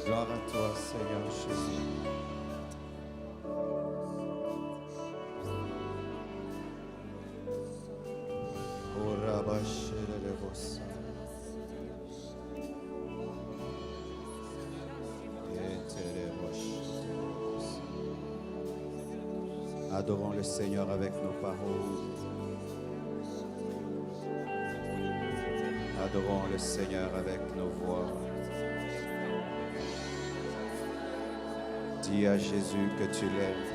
Gloire à toi, Seigneur Jésus. Adorons le Seigneur avec nos paroles. Adorons le Seigneur avec nos voix. Dis à Jésus que tu l'aimes.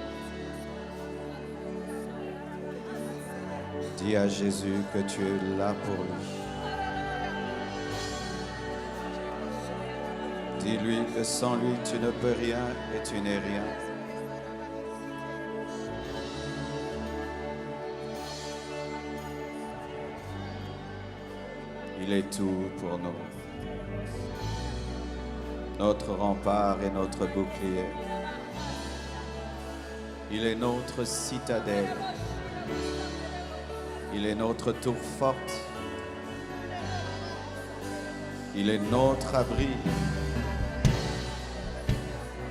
Dis à Jésus que tu es là pour lui. Dis-lui que sans lui tu ne peux rien et tu n'es rien. Il est tout pour nous. Notre rempart et notre bouclier. Il est notre citadelle. Il est notre tour forte. Il est notre abri.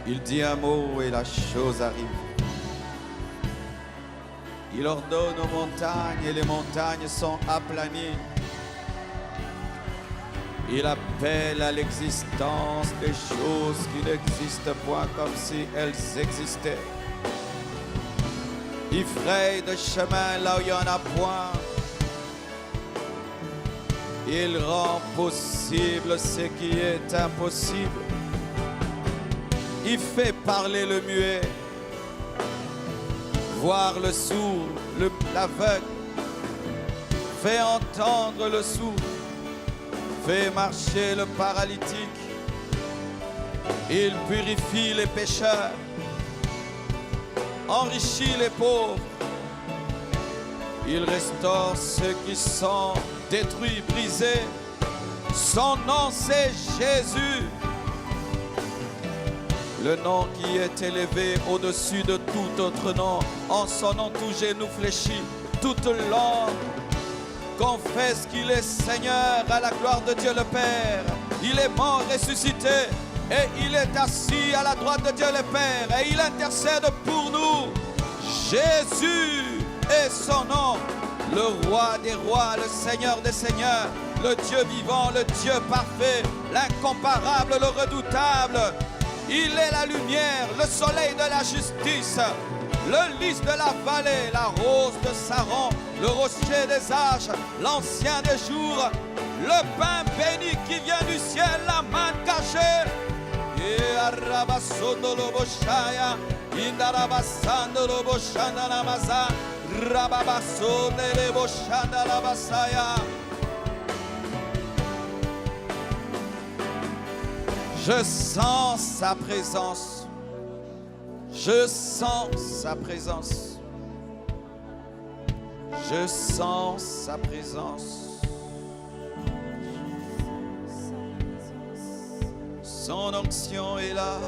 Il dit un mot et la chose arrive. Il ordonne aux montagnes et les montagnes sont aplanies. Il appelle à l'existence des choses qui n'existent point comme si elles existaient. Il fraye de chemin là où il n'y en a point. Il rend possible ce qui est impossible. Il fait parler le muet, voir le sourd, l'aveugle, fait entendre le sourd, fait marcher le paralytique. Il purifie les pécheurs, enrichit les pauvres. Il restaure ceux qui sont détruits, brisés. Son nom c'est Jésus. Le nom qui est élevé au-dessus de tout autre nom. En son nom tout genou fléchit, toute langue confesse qu'il est Seigneur à la gloire de Dieu le Père. Il est mort, ressuscité et il est assis à la droite de Dieu le Père et il intercède pour nous. Jésus est son nom, le roi des rois, le Seigneur des seigneurs, le Dieu vivant, le Dieu parfait, l'incomparable, le redoutable. Il est la lumière, le soleil de la justice, le lys de la vallée, la rose de Saron, le rocher des âges, l'ancien des jours, le pain béni qui vient du ciel, la main cachée. Et arabasondo loboshaya, indarabasando loboshanda namasa, rababasone leboshanda labasaya. Je sens sa présence. Je sens sa présence. Je sens sa présence. Son onction est là.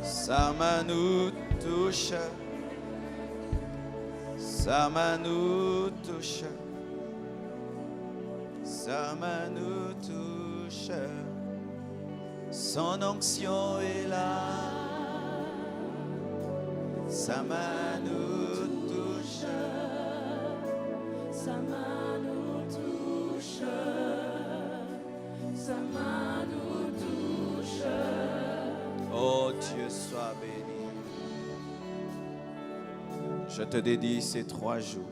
Sa main nous touche. Sa main nous touche. Sa main nous touche. Son onction est là. Sa main nous touche. Sa main nous touche. Sa main nous touche. Oh Dieu, sois béni. Je te dédie ces 3 jours.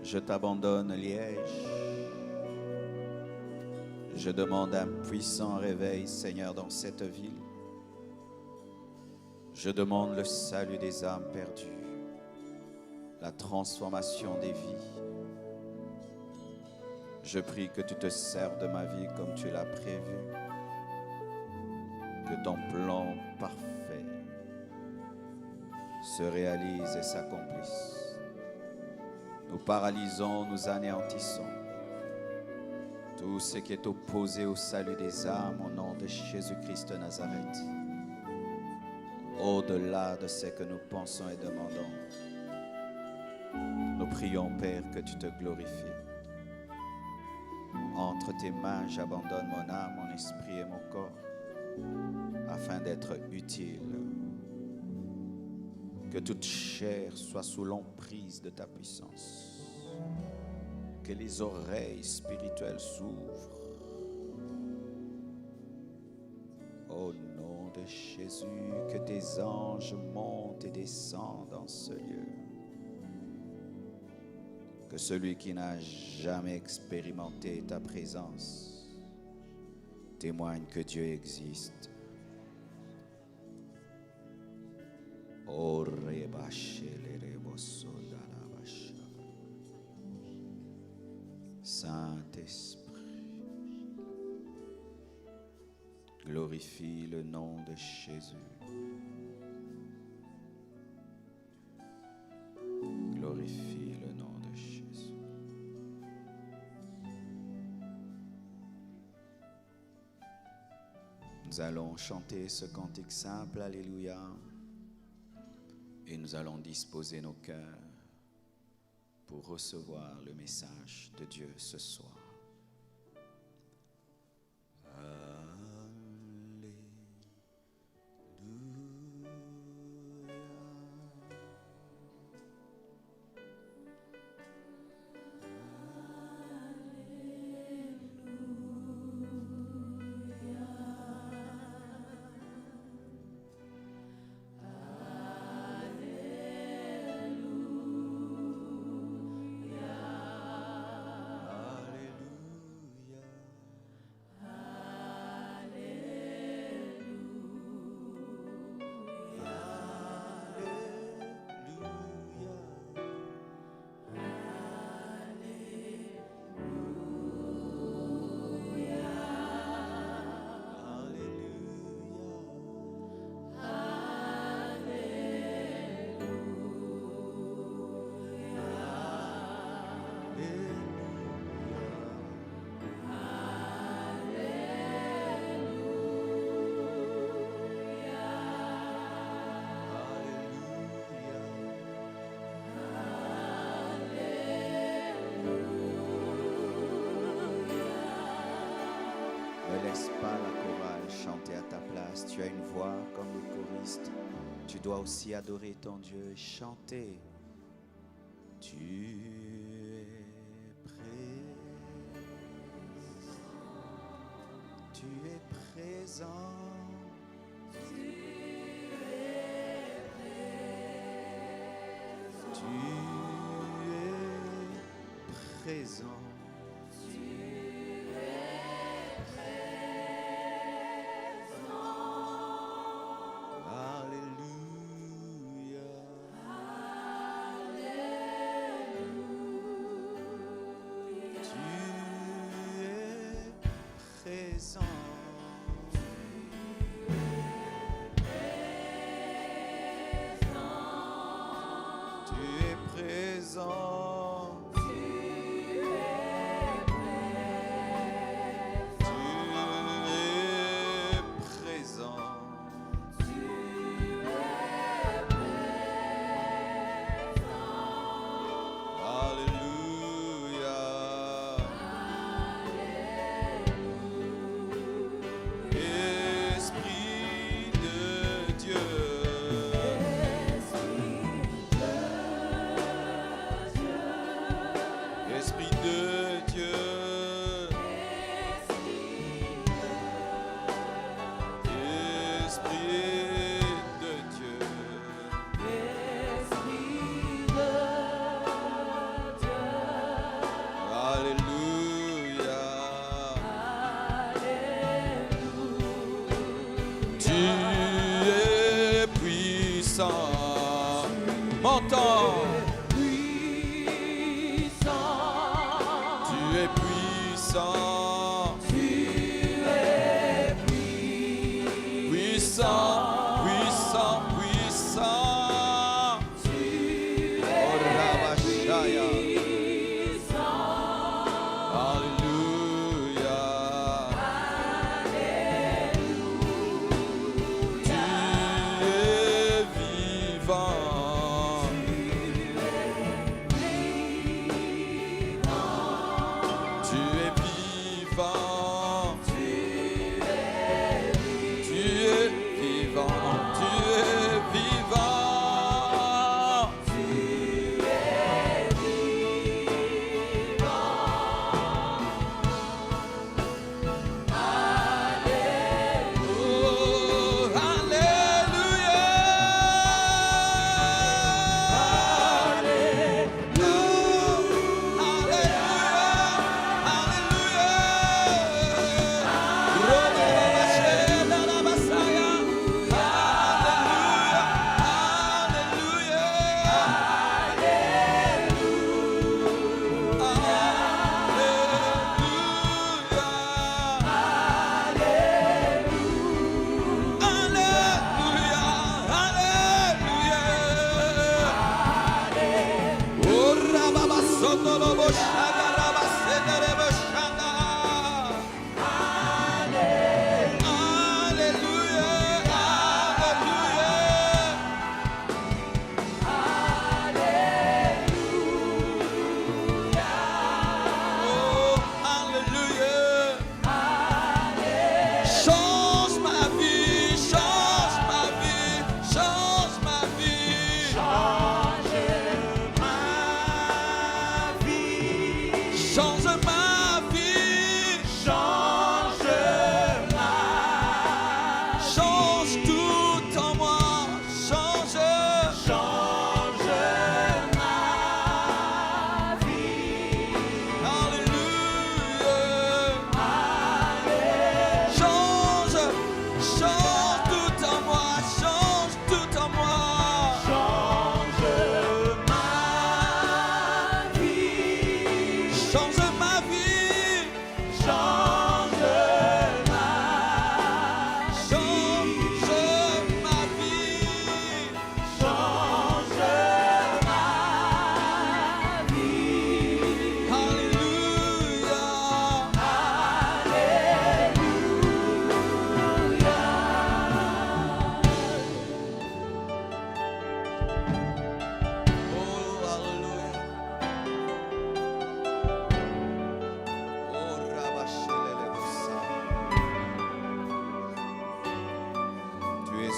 Je t'abandonne Liège. Je demande un puissant réveil, Seigneur, dans cette ville. Je demande le salut des âmes perdues, la transformation des vies. Je prie que tu te serves de ma vie comme tu l'as prévu, que ton plan parfait se réalise et s'accomplisse. Nous paralysons, nous anéantissons tout ce qui est opposé au salut des âmes au nom de Jésus-Christ de Nazareth. Au-delà de ce que nous pensons et demandons, nous prions, Père, que tu te glorifies en entre tes mains, j'abandonne mon âme, mon esprit et mon corps afin d'être utile. Que toute chair soit sous l'emprise de ta puissance. Que les oreilles spirituelles s'ouvrent. Au nom de Jésus, que tes anges montent et descendent dans ce lieu. Que celui qui n'a jamais expérimenté ta présence témoigne que Dieu existe. Saint-Esprit, glorifie le nom de Jésus. Glorifie le nom de Jésus. Nous allons chanter ce cantique simple, Alléluia. Et nous allons disposer nos cœurs pour recevoir le message de Dieu ce soir. Ne laisse pas la chorale chanter à ta place. Tu as une voix comme les choristes. Tu dois aussi adorer ton Dieu et chanter. Tu es présent. Tu es présent. Tu es présent.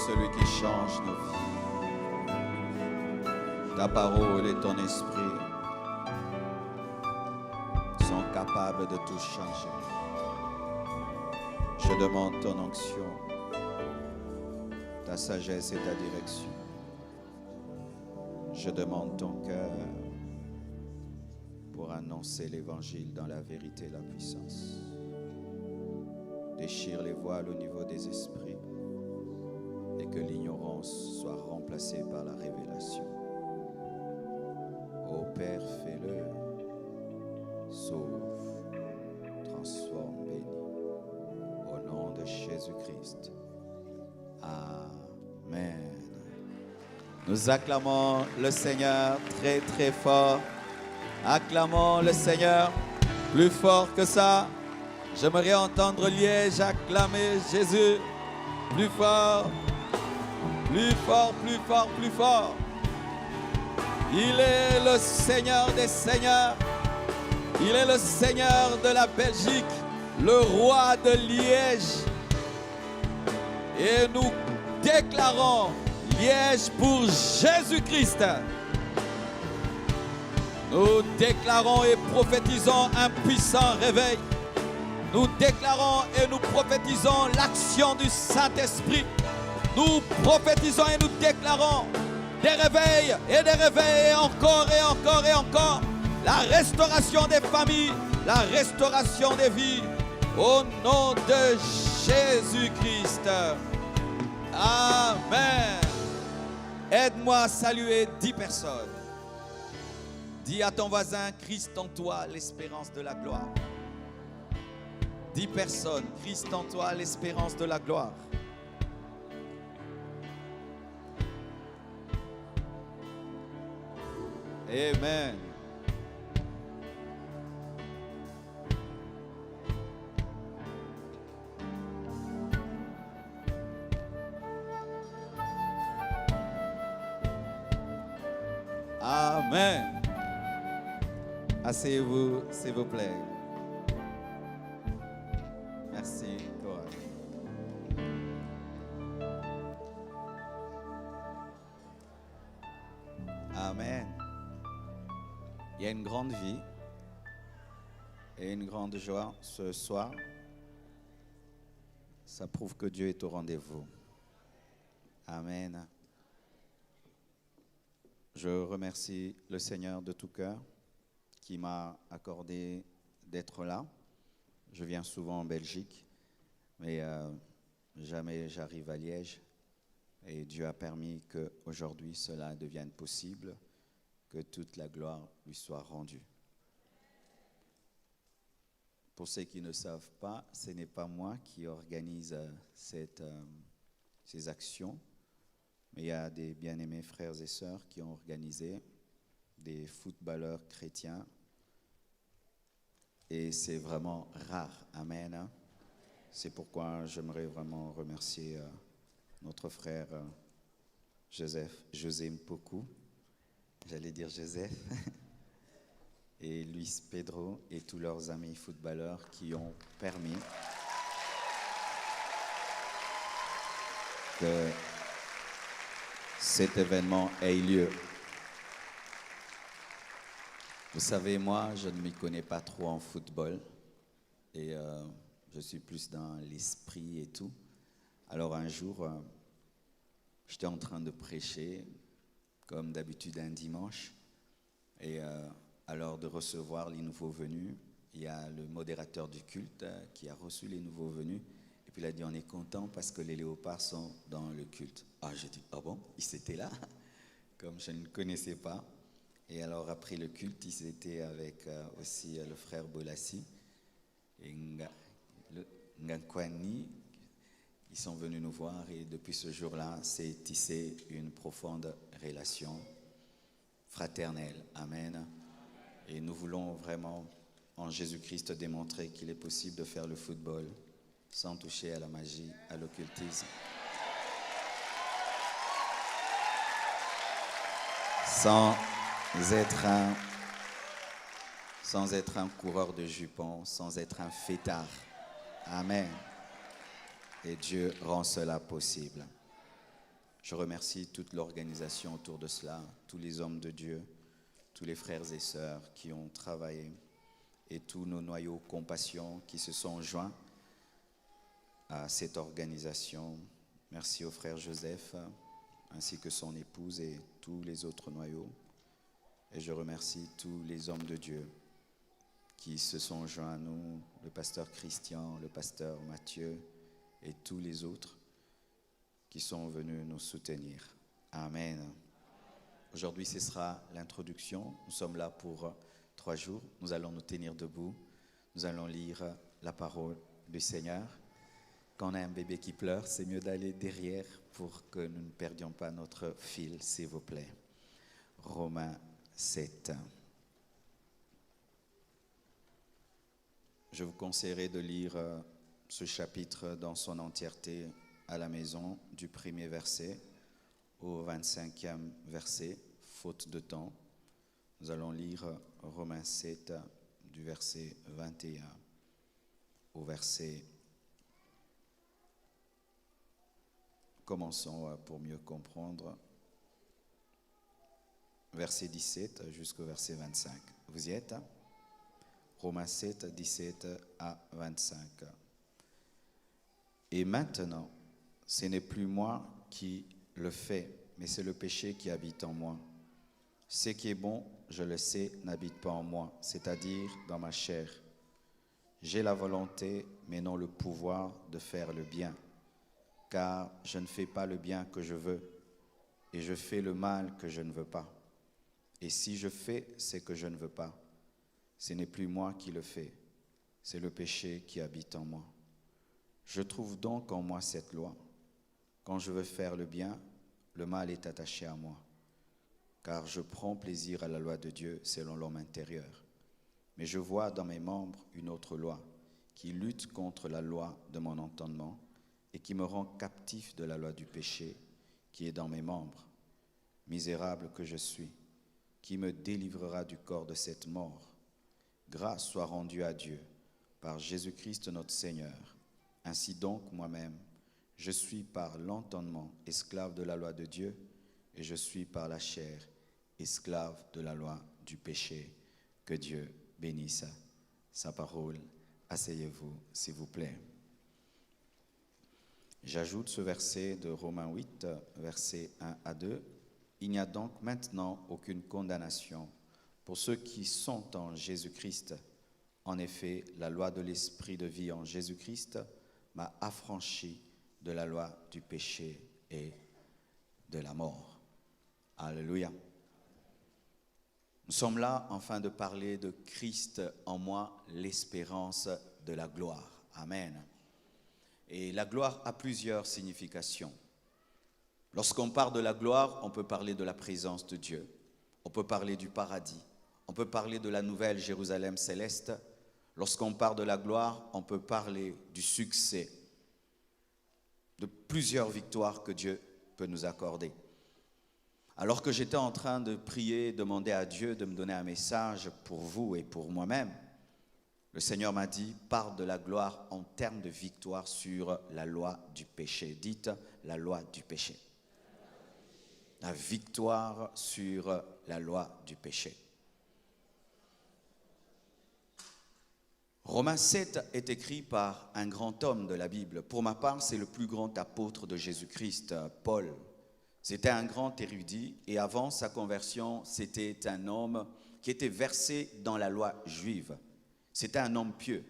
celui qui change nos vies. Ta parole et ton esprit sont capables de tout changer. Je demande ton onction, ta sagesse et ta direction. Je demande ton cœur pour annoncer l'évangile dans la vérité et la puissance. Déchire les voiles au niveau des esprits et que l'ignorance soit remplacée par la révélation. Ô Père, fais-le, sauve, transforme, bénis. Au nom de Jésus-Christ. Amen. Nous acclamons le Seigneur très très fort. Acclamons le Seigneur plus fort que ça. J'aimerais entendre Liège acclamer Jésus plus fort, plus fort, plus fort, plus fort. Il est le Seigneur des Seigneurs. Il est le Seigneur de la Belgique, le roi de Liège. Et nous déclarons Liège pour Jésus-Christ. Nous déclarons et prophétisons un puissant réveil. Nous déclarons et nous prophétisons l'action du Saint-Esprit. Nous prophétisons et nous déclarons des réveils et des réveils, et encore et encore et encore. La restauration des familles, la restauration des vies. Au nom de Jésus-Christ. Amen. Aide-moi à saluer 10 personnes. Dis à ton voisin, Christ en toi, l'espérance de la gloire. 10 personnes, Christ en toi, l'espérance de la gloire. Amen. Amen. Asseyez-vous, s'il vous plaît. Merci, Cora. Amen. Il y a une grande vie et une grande joie ce soir. Ça prouve que Dieu est au rendez-vous. Amen. Je remercie le Seigneur de tout cœur qui m'a accordé d'être là. Je viens souvent en Belgique, mais jamais j'arrive à Liège. Et Dieu a permis qu'aujourd'hui cela devienne possible, que toute la gloire lui soit rendue. Pour ceux qui ne savent pas, ce n'est pas moi qui organise ces actions, mais il y a des bien-aimés frères et sœurs qui ont organisé, des footballeurs chrétiens. Et c'est vraiment rare. Amen. C'est pourquoi j'aimerais vraiment remercier notre frère José Mpoku. J'allais dire Joseph. Et Luis Pedro et tous leurs amis footballeurs qui ont permis que cet événement ait lieu. Vous savez, moi, je ne m'y connais pas trop en football et je suis plus dans l'esprit et tout. Alors un jour, j'étais en train de prêcher, comme d'habitude un dimanche, et alors de recevoir les nouveaux venus, il y a le modérateur du culte qui a reçu les nouveaux venus, et puis il a dit on est content parce que les léopards sont dans le culte. Ah, j'ai dit, ah bon, ils étaient là, comme je ne connaissais pas. Et alors après le culte, ils étaient avec aussi le frère Bolassi et Ngankwani. Ils sont venus nous voir et depuis ce jour-là, c'est tissé une profonde relation fraternelle. Amen. Et nous voulons vraiment, en Jésus-Christ, démontrer qu'il est possible de faire le football sans toucher à la magie, à l'occultisme. Sans être un coureur de jupons, sans être un fêtard. Amen. Et Dieu rend cela possible. Je remercie toute l'organisation autour de cela, tous les hommes de Dieu, tous les frères et sœurs qui ont travaillé et tous nos noyaux compassion qui se sont joints à cette organisation. Merci au frère Joseph ainsi que son épouse et tous les autres noyaux. Et je remercie tous les hommes de Dieu qui se sont joints à nous, le pasteur Christian, le pasteur Mathieu et tous les autres qui sont venus nous soutenir. Amen. Aujourd'hui, ce sera l'introduction. Nous sommes là pour 3 jours. Nous allons nous tenir debout. Nous allons lire la parole du Seigneur. Quand on a un bébé qui pleure, c'est mieux d'aller derrière pour que nous ne perdions pas notre fil, s'il vous plaît. Romains 7. Je vous conseillerais de lire ce chapitre dans son entièreté à la maison, du 1er verset au 25e verset, faute de temps. Nous allons lire Romains 7 du verset 21 au verset. Commençons pour mieux comprendre. Verset 17 jusqu'au verset 25. Vous y êtes? Romains 7, 17 à 25. Et maintenant, ce n'est plus moi qui le fais, mais c'est le péché qui habite en moi. Ce qui est bon, je le sais, n'habite pas en moi, c'est-à-dire dans ma chair. J'ai la volonté, mais non le pouvoir de faire le bien. Car je ne fais pas le bien que je veux, et je fais le mal que je ne veux pas. Et si je fais ce que je ne veux pas, ce n'est plus moi qui le fais, c'est le péché qui habite en moi. Je trouve donc en moi cette loi. Quand je veux faire le bien, le mal est attaché à moi. Car je prends plaisir à la loi de Dieu selon l'homme intérieur. Mais je vois dans mes membres une autre loi qui lutte contre la loi de mon entendement et qui me rend captif de la loi du péché qui est dans mes membres. Misérable que je suis, qui me délivrera du corps de cette mort? Grâce soit rendue à Dieu par Jésus-Christ notre Seigneur. Ainsi donc moi-même, je suis par l'entendement esclave de la loi de Dieu et je suis par la chair esclave de la loi du péché. Que Dieu bénisse sa parole. Asseyez-vous, s'il vous plaît. J'ajoute ce verset de Romains 8, versets 1 à 2. Il n'y a donc maintenant aucune condamnation pour ceux qui sont en Jésus-Christ. En effet, la loi de l'esprit de vie en Jésus-Christ m'a affranchi de la loi du péché et de la mort. Alléluia. Nous sommes là afin de parler de Christ en moi, l'espérance de la gloire. Amen. Et la gloire a plusieurs significations. Lorsqu'on parle de la gloire, on peut parler de la présence de Dieu. On peut parler du paradis. On peut parler de la nouvelle Jérusalem céleste. Lorsqu'on parle de la gloire, on peut parler du succès, de plusieurs victoires que Dieu peut nous accorder. Alors que j'étais en train de prier, demander à Dieu de me donner un message pour vous et pour moi-même, le Seigneur m'a dit, parle de la gloire en termes de victoire sur la loi du péché. Dites la loi du péché. La victoire sur la loi du péché. Romains 7 est écrit par un grand homme de la Bible. Pour ma part, c'est le plus grand apôtre de Jésus-Christ, Paul. C'était un grand érudit et avant sa conversion, c'était un homme qui était versé dans la loi juive. C'était un homme pieux.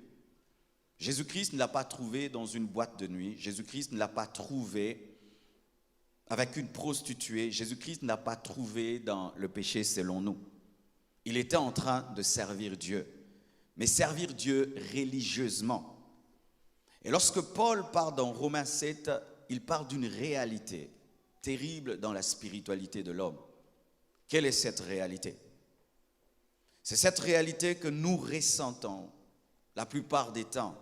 Jésus-Christ ne l'a pas trouvé dans une boîte de nuit. Jésus-Christ ne l'a pas trouvé avec une prostituée. Jésus-Christ ne l'a pas trouvé dans le péché selon nous. Il était en train de servir Dieu. Mais servir Dieu religieusement. Et lorsque Paul parle dans Romains 7, il parle d'une réalité terrible dans la spiritualité de l'homme. Quelle est cette réalité? C'est cette réalité que nous ressentons la plupart des temps.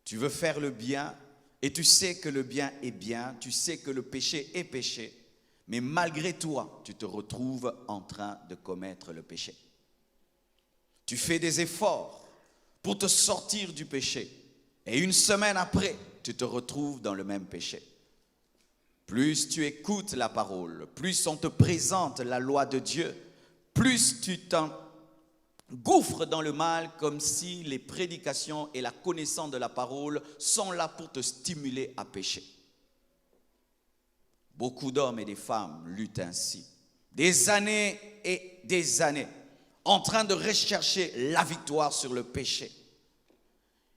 Tu veux faire le bien et tu sais que le bien est bien, tu sais que le péché est péché, mais malgré toi, tu te retrouves en train de commettre le péché. Tu fais des efforts pour te sortir du péché et une semaine après, tu te retrouves dans le même péché. plus tu écoutes la parole, plus on te présente la loi de Dieu, plus tu t'engouffres dans le mal comme si les prédications et la connaissance de la parole sont là pour te stimuler à pécher. Beaucoup d'hommes et des femmes luttent ainsi, des années et des années, en train de rechercher la victoire sur le péché.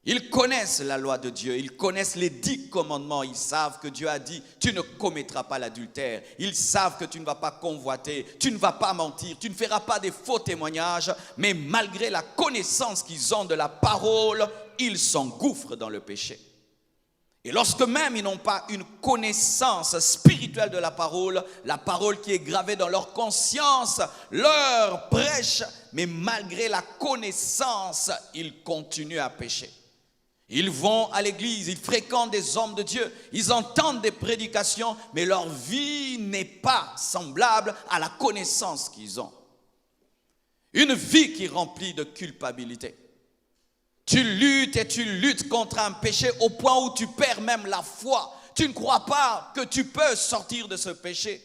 Ils connaissent la loi de Dieu, ils connaissent les 10 commandements, ils savent que Dieu a dit « tu ne commettras pas l'adultère », ils savent que tu ne vas pas convoiter, tu ne vas pas mentir, tu ne feras pas des faux témoignages, mais malgré la connaissance qu'ils ont de la parole, ils s'engouffrent dans le péché. Et lorsque même ils n'ont pas une connaissance spirituelle de la parole qui est gravée dans leur conscience, leur prêche, mais malgré la connaissance, ils continuent à pécher. Ils vont à l'église, ils fréquentent des hommes de Dieu, ils entendent des prédications, mais leur vie n'est pas semblable à la connaissance qu'ils ont. Une vie qui est remplie de culpabilité. Tu luttes et tu luttes contre un péché au point où tu perds même la foi. Tu ne crois pas que tu peux sortir de ce péché.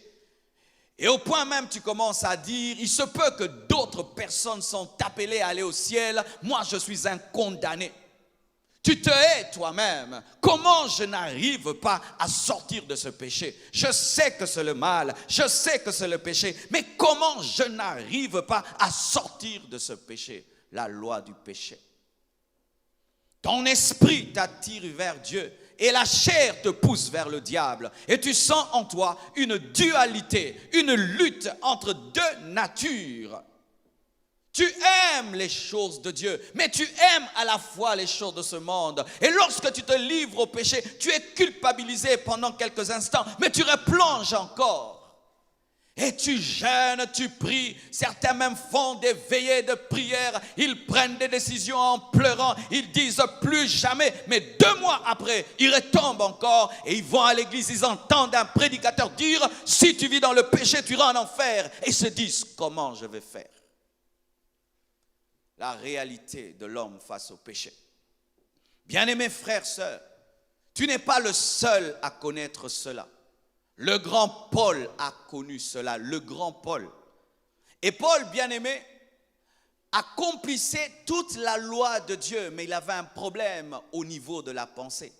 Et au point même tu commences à dire, il se peut que d'autres personnes sont appelées à aller au ciel. Moi je suis un condamné. Tu te hais toi-même. Comment je n'arrive pas à sortir de ce péché? Je sais que c'est le mal, je sais que c'est le péché, mais comment je n'arrive pas à sortir de ce péché? La loi du péché. Ton esprit t'attire vers Dieu et la chair te pousse vers le diable. Et tu sens en toi une dualité, une lutte entre 2 natures. Tu aimes les choses de Dieu, mais tu aimes à la fois les choses de ce monde. Et lorsque tu te livres au péché, tu es culpabilisé pendant quelques instants, mais tu replonges encore. Et tu jeûnes, tu pries, certains même font des veillées de prière, ils prennent des décisions en pleurant, ils disent plus jamais, mais 2 mois après, ils retombent encore et ils vont à l'église, ils entendent un prédicateur dire, si tu vis dans le péché, tu iras en enfer. Et ils se disent, comment je vais faire? La réalité de l'homme face au péché. Bien-aimés frères, sœurs, tu n'es pas le seul à connaître cela. Le grand Paul a connu cela, le grand Paul. Et Paul, bien-aimé, accomplissait toute la loi de Dieu, mais il avait un problème au niveau de la pensée.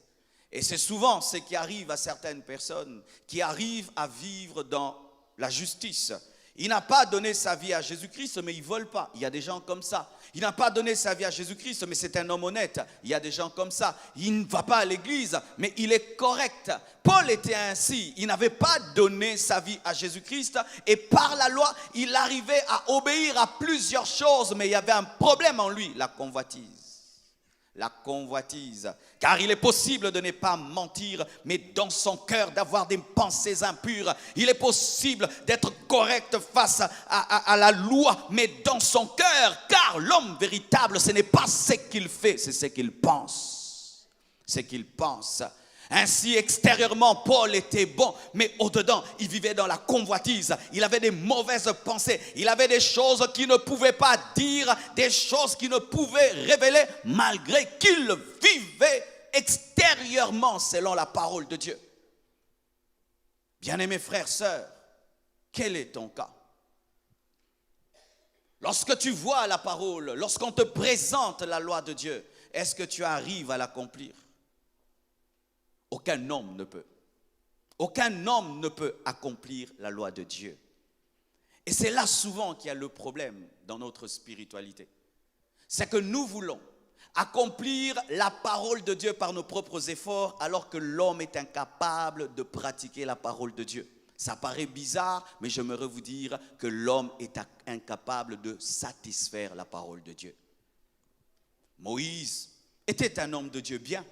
Et c'est souvent ce qui arrive à certaines personnes qui arrivent à vivre dans la justice. Il n'a pas donné sa vie à Jésus-Christ, mais il ne vole pas. Il y a des gens comme ça. Il n'a pas donné sa vie à Jésus-Christ, mais c'est un homme honnête. Il y a des gens comme ça. Il ne va pas à l'église, mais il est correct. Paul était ainsi. Il n'avait pas donné sa vie à Jésus-Christ. Et par la loi, il arrivait à obéir à plusieurs choses, mais il y avait un problème en lui, la convoitise. La convoitise, car il est possible de ne pas mentir, mais dans son cœur d'avoir des pensées impures. Il est possible d'être correct face à la loi, mais dans son cœur, car l'homme véritable, ce n'est pas ce qu'il fait, c'est ce qu'il pense. Ce qu'il pense. Ainsi, extérieurement, Paul était bon, mais au-dedans, il vivait dans la convoitise. Il avait des mauvaises pensées. Il avait des choses qu'il ne pouvait pas dire, des choses qu'il ne pouvait révéler, malgré qu'il vivait extérieurement selon la parole de Dieu. Bien-aimés frères, sœurs, quel est ton cas? Lorsque tu vois la parole, lorsqu'on te présente la loi de Dieu, est-ce que tu arrives à l'accomplir? Aucun homme ne peut. Aucun homme ne peut accomplir la loi de Dieu. Et c'est là souvent qu'il y a le problème dans notre spiritualité. C'est que nous voulons accomplir la parole de Dieu par nos propres efforts, alors que l'homme est incapable de pratiquer la parole de Dieu. Ça paraît bizarre, mais j'aimerais vous dire que l'homme est incapable de satisfaire la parole de Dieu. Moïse était un homme de Dieu bien.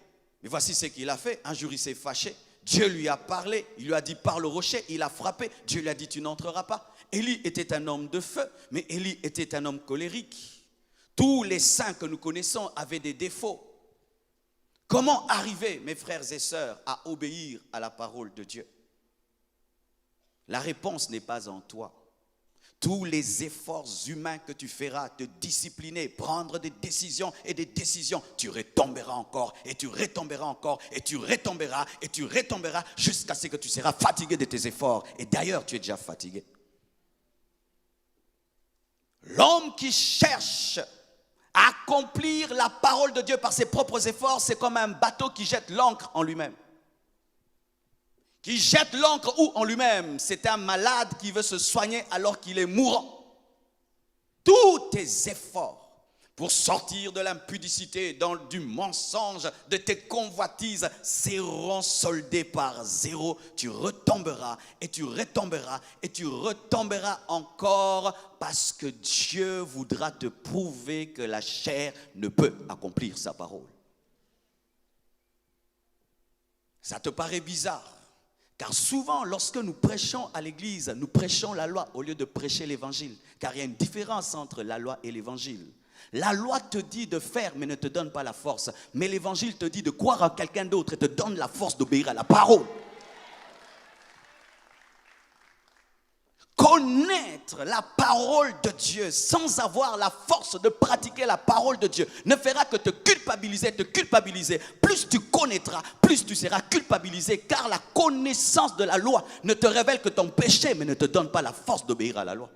Mais voici ce qu'il a fait. Un jour, il s'est fâché. Dieu lui a parlé. Il lui a dit, parle au rocher. Il a frappé. Dieu lui a dit, tu n'entreras pas. Élie était un homme de feu, mais Élie était un homme colérique. Tous les saints que nous connaissons avaient des défauts. Comment arriver, mes frères et sœurs, à obéir à la parole de Dieu? La réponse n'est pas en toi. Tous les efforts humains que tu feras, te discipliner, prendre des décisions et des décisions, tu retomberas encore et tu retomberas encore et tu retomberas et tu retomberas jusqu'à ce que tu seras fatigué de tes efforts. Et d'ailleurs, tu es déjà fatigué. L'homme qui cherche à accomplir la parole de Dieu par ses propres efforts, c'est comme un bateau qui jette l'ancre en lui-même. Qui jette l'ancre où en lui-même? C'est un malade qui veut se soigner alors qu'il est mourant. Tous tes efforts pour sortir de l'impudicité, du mensonge, de tes convoitises seront soldés par zéro. Tu retomberas et tu retomberas et tu retomberas encore parce que Dieu voudra te prouver que la chair ne peut accomplir sa parole. Ça te paraît bizarre? Car souvent, lorsque nous prêchons à l'église, nous prêchons la loi au lieu de prêcher l'évangile. Car il y a une différence entre la loi et l'évangile. La loi te dit de faire, mais ne te donne pas la force. Mais l'évangile te dit de croire en quelqu'un d'autre et te donne la force d'obéir à la parole. Connaître la parole de Dieu sans avoir la force de pratiquer la parole de Dieu ne fera que te culpabiliser. Plus tu connaîtras, plus tu seras culpabilisé, car la connaissance de la loi ne te révèle que ton péché, mais ne te donne pas la force d'obéir à la loi.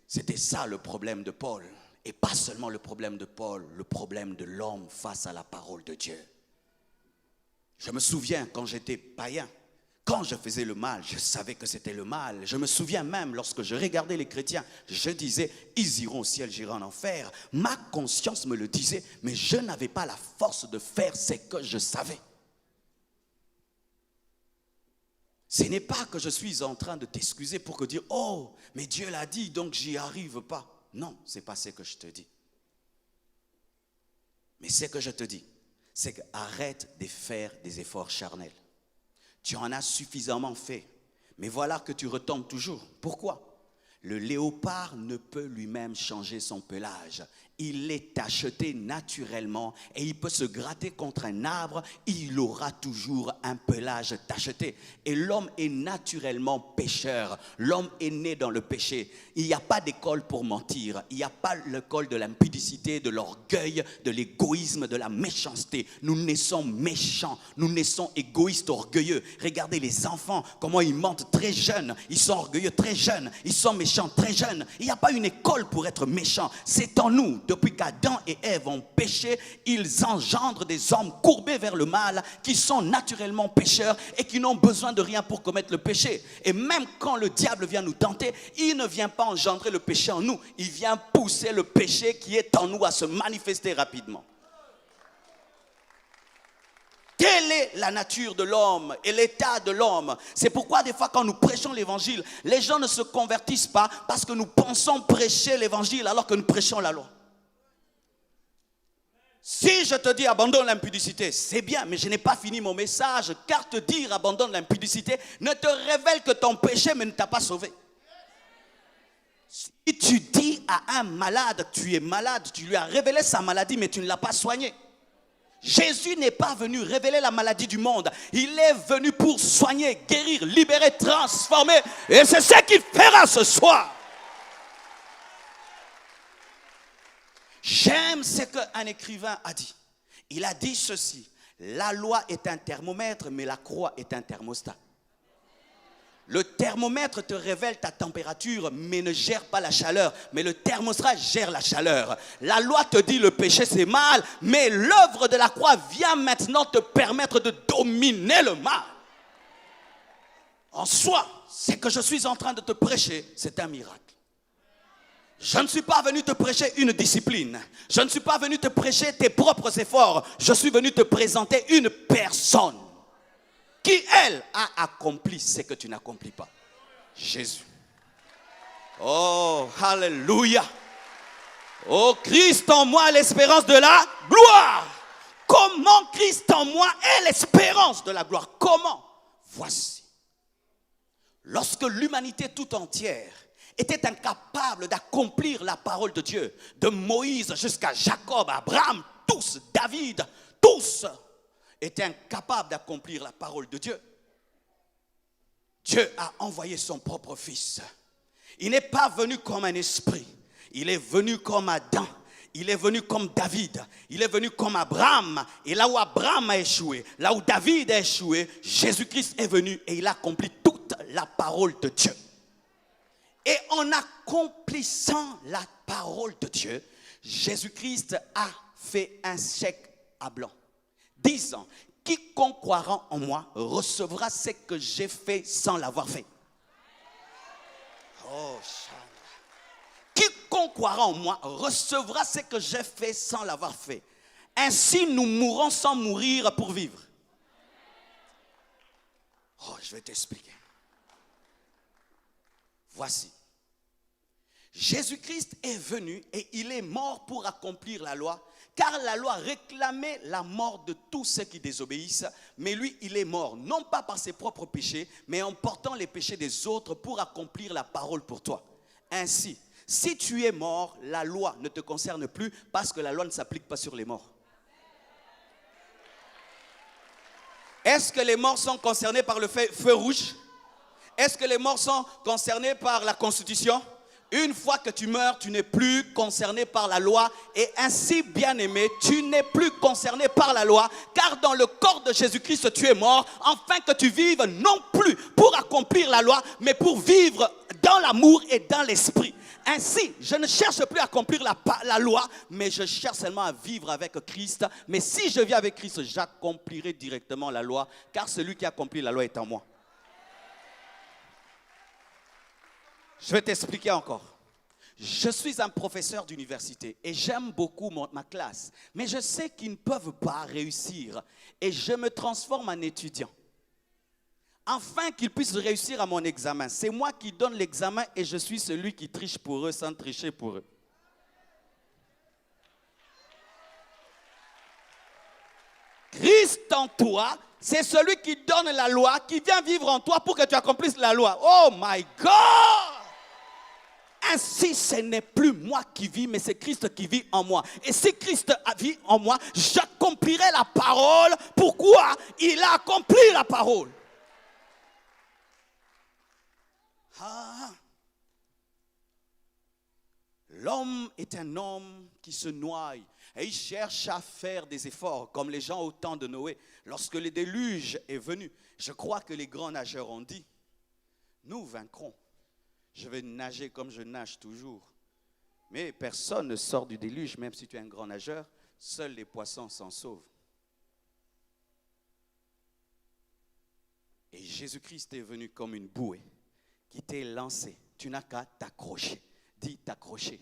C'était ça le problème de Paul. Et pas seulement le problème de Paul, le problème de l'homme face à la parole de Dieu. Je me souviens quand j'étais païen, quand je faisais le mal, je savais que c'était le mal. Je me souviens même lorsque je regardais les chrétiens, je disais, ils iront au ciel, j'irai en enfer. Ma conscience me le disait, mais je n'avais pas la force de faire ce que je savais. Ce n'est pas que je suis en train de t'excuser pour que dire, oh, mais Dieu l'a dit, donc j'y arrive pas. Non, ce n'est pas ce que je te dis. Mais ce que je te dis, c'est qu'arrête de faire des efforts charnels. Tu en as suffisamment fait, mais voilà que tu retombes toujours. Pourquoi? Le léopard ne peut lui-même changer son pelage. Il est acheté naturellement et il peut se gratter contre un arbre, il aura toujours un pelage tacheté. Et l'homme est naturellement pécheur. L'homme est né dans le péché. Il n'y a pas d'école pour mentir. Il n'y a pas l'école de l'impudicité, de l'orgueil, de l'égoïsme, de la méchanceté. Nous naissons méchants, nous naissons égoïstes, orgueilleux. Regardez les enfants, comment ils mentent très jeunes. Ils sont orgueilleux très jeunes, ils sont méchants très jeunes. Il n'y a pas une école pour être méchant. C'est en nous. Depuis qu'Adam et Ève ont péché, ils engendrent des hommes courbés vers le mal, qui sont naturellement pécheurs et qui n'ont besoin de rien pour commettre le péché. Et même quand le diable vient nous tenter, il ne vient pas engendrer le péché en nous, il vient pousser le péché qui est en nous à se manifester rapidement. Quelle est la nature de l'homme et l'état de l'homme? C'est pourquoi des fois quand nous prêchons l'évangile, les gens ne se convertissent pas parce que nous pensons prêcher l'évangile alors que nous prêchons la loi. Si je te dis abandonne l'impudicité, c'est bien, mais je n'ai pas fini mon message, car te dire abandonne l'impudicité ne te révèle que ton péché, mais ne t'a pas sauvé. Si tu dis à un malade, tu es malade, tu lui as révélé sa maladie, mais tu ne l'as pas soigné. Jésus n'est pas venu révéler la maladie du monde. Il est venu pour soigner, guérir, libérer, transformer. Et c'est ce qu'il fera ce soir. J'aime ce qu'un écrivain a dit. Il a dit ceci: la loi est un thermomètre, mais la croix est un thermostat. Le thermomètre te révèle ta température, mais ne gère pas la chaleur. Mais le thermostat gère la chaleur. La loi te dit le péché c'est mal, mais l'œuvre de la croix vient maintenant te permettre de dominer le mal. En soi, ce que je suis en train de te prêcher, c'est un miracle. Je ne suis pas venu te prêcher une discipline. Je ne suis pas venu te prêcher tes propres efforts. Je suis venu te présenter une personne qui, elle, a accompli ce que tu n'accomplis pas. Jésus. Oh, alléluia. Oh, Christ en moi, l'espérance de la gloire. Comment Christ en moi est l'espérance de la gloire? Comment? Voici. Lorsque l'humanité tout entière était incapable d'accomplir la parole de Dieu, de Moïse jusqu'à Jacob, Abraham, tous, David, tous étaient incapables d'accomplir la parole de Dieu. Dieu a envoyé son propre fils. Il n'est pas venu comme un esprit. Il est venu comme Adam. Il est venu comme David. Il est venu comme Abraham. Et là où Abraham a échoué, là où David a échoué, Jésus-Christ est venu et il a accompli toute la parole de Dieu. Et en accomplissant la parole de Dieu, Jésus-Christ a fait un chèque à blanc, disant, quiconque croira en moi recevra ce que j'ai fait sans l'avoir fait. Oh, quiconque croira en moi recevra ce que j'ai fait sans l'avoir fait. Ainsi, nous mourrons sans mourir pour vivre. Oh, je vais t'expliquer. Voici. Jésus-Christ est venu et il est mort pour accomplir la loi, car la loi réclamait la mort de tous ceux qui désobéissent, mais lui, il est mort, non pas par ses propres péchés, mais en portant les péchés des autres pour accomplir la parole pour toi. Ainsi, si tu es mort, la loi ne te concerne plus parce que la loi ne s'applique pas sur les morts. Est-ce que les morts sont concernés par le feu rouge? Est-ce que les morts sont concernés par la Constitution? Une fois que tu meurs, tu n'es plus concerné par la loi. Et ainsi, bien-aimé, tu n'es plus concerné par la loi. Car dans le corps de Jésus-Christ, tu es mort. Afin que tu vives non plus pour accomplir la loi, mais pour vivre dans l'amour et dans l'esprit. Ainsi, je ne cherche plus à accomplir la loi, mais je cherche seulement à vivre avec Christ. Mais si je vis avec Christ, j'accomplirai directement la loi. Car celui qui accomplit la loi est en moi. Je vais t'expliquer encore. Je suis un professeur d'université et j'aime beaucoup ma classe. Mais je sais qu'ils ne peuvent pas réussir et je me transforme en étudiant. Afin qu'ils puissent réussir à mon examen. C'est moi qui donne l'examen et je suis celui qui triche pour eux sans tricher pour eux. Christ en toi, c'est celui qui donne la loi, qui vient vivre en toi pour que tu accomplisses la loi. Oh my God! Ainsi, ce n'est plus moi qui vis, mais c'est Christ qui vit en moi. Et si Christ vit en moi, j'accomplirai la parole. Pourquoi? Il a accompli la parole. Ah. L'homme est un homme qui se noie et il cherche à faire des efforts, comme les gens au temps de Noé. Lorsque le déluge est venu, je crois que les grands nageurs ont dit, nous vaincrons. Je vais nager comme je nage toujours. Mais personne ne sort du déluge, même si tu es un grand nageur. Seuls les poissons s'en sauvent. Et Jésus-Christ est venu comme une bouée qui t'est lancée. Tu n'as qu'à t'accrocher. Dis t'accrocher.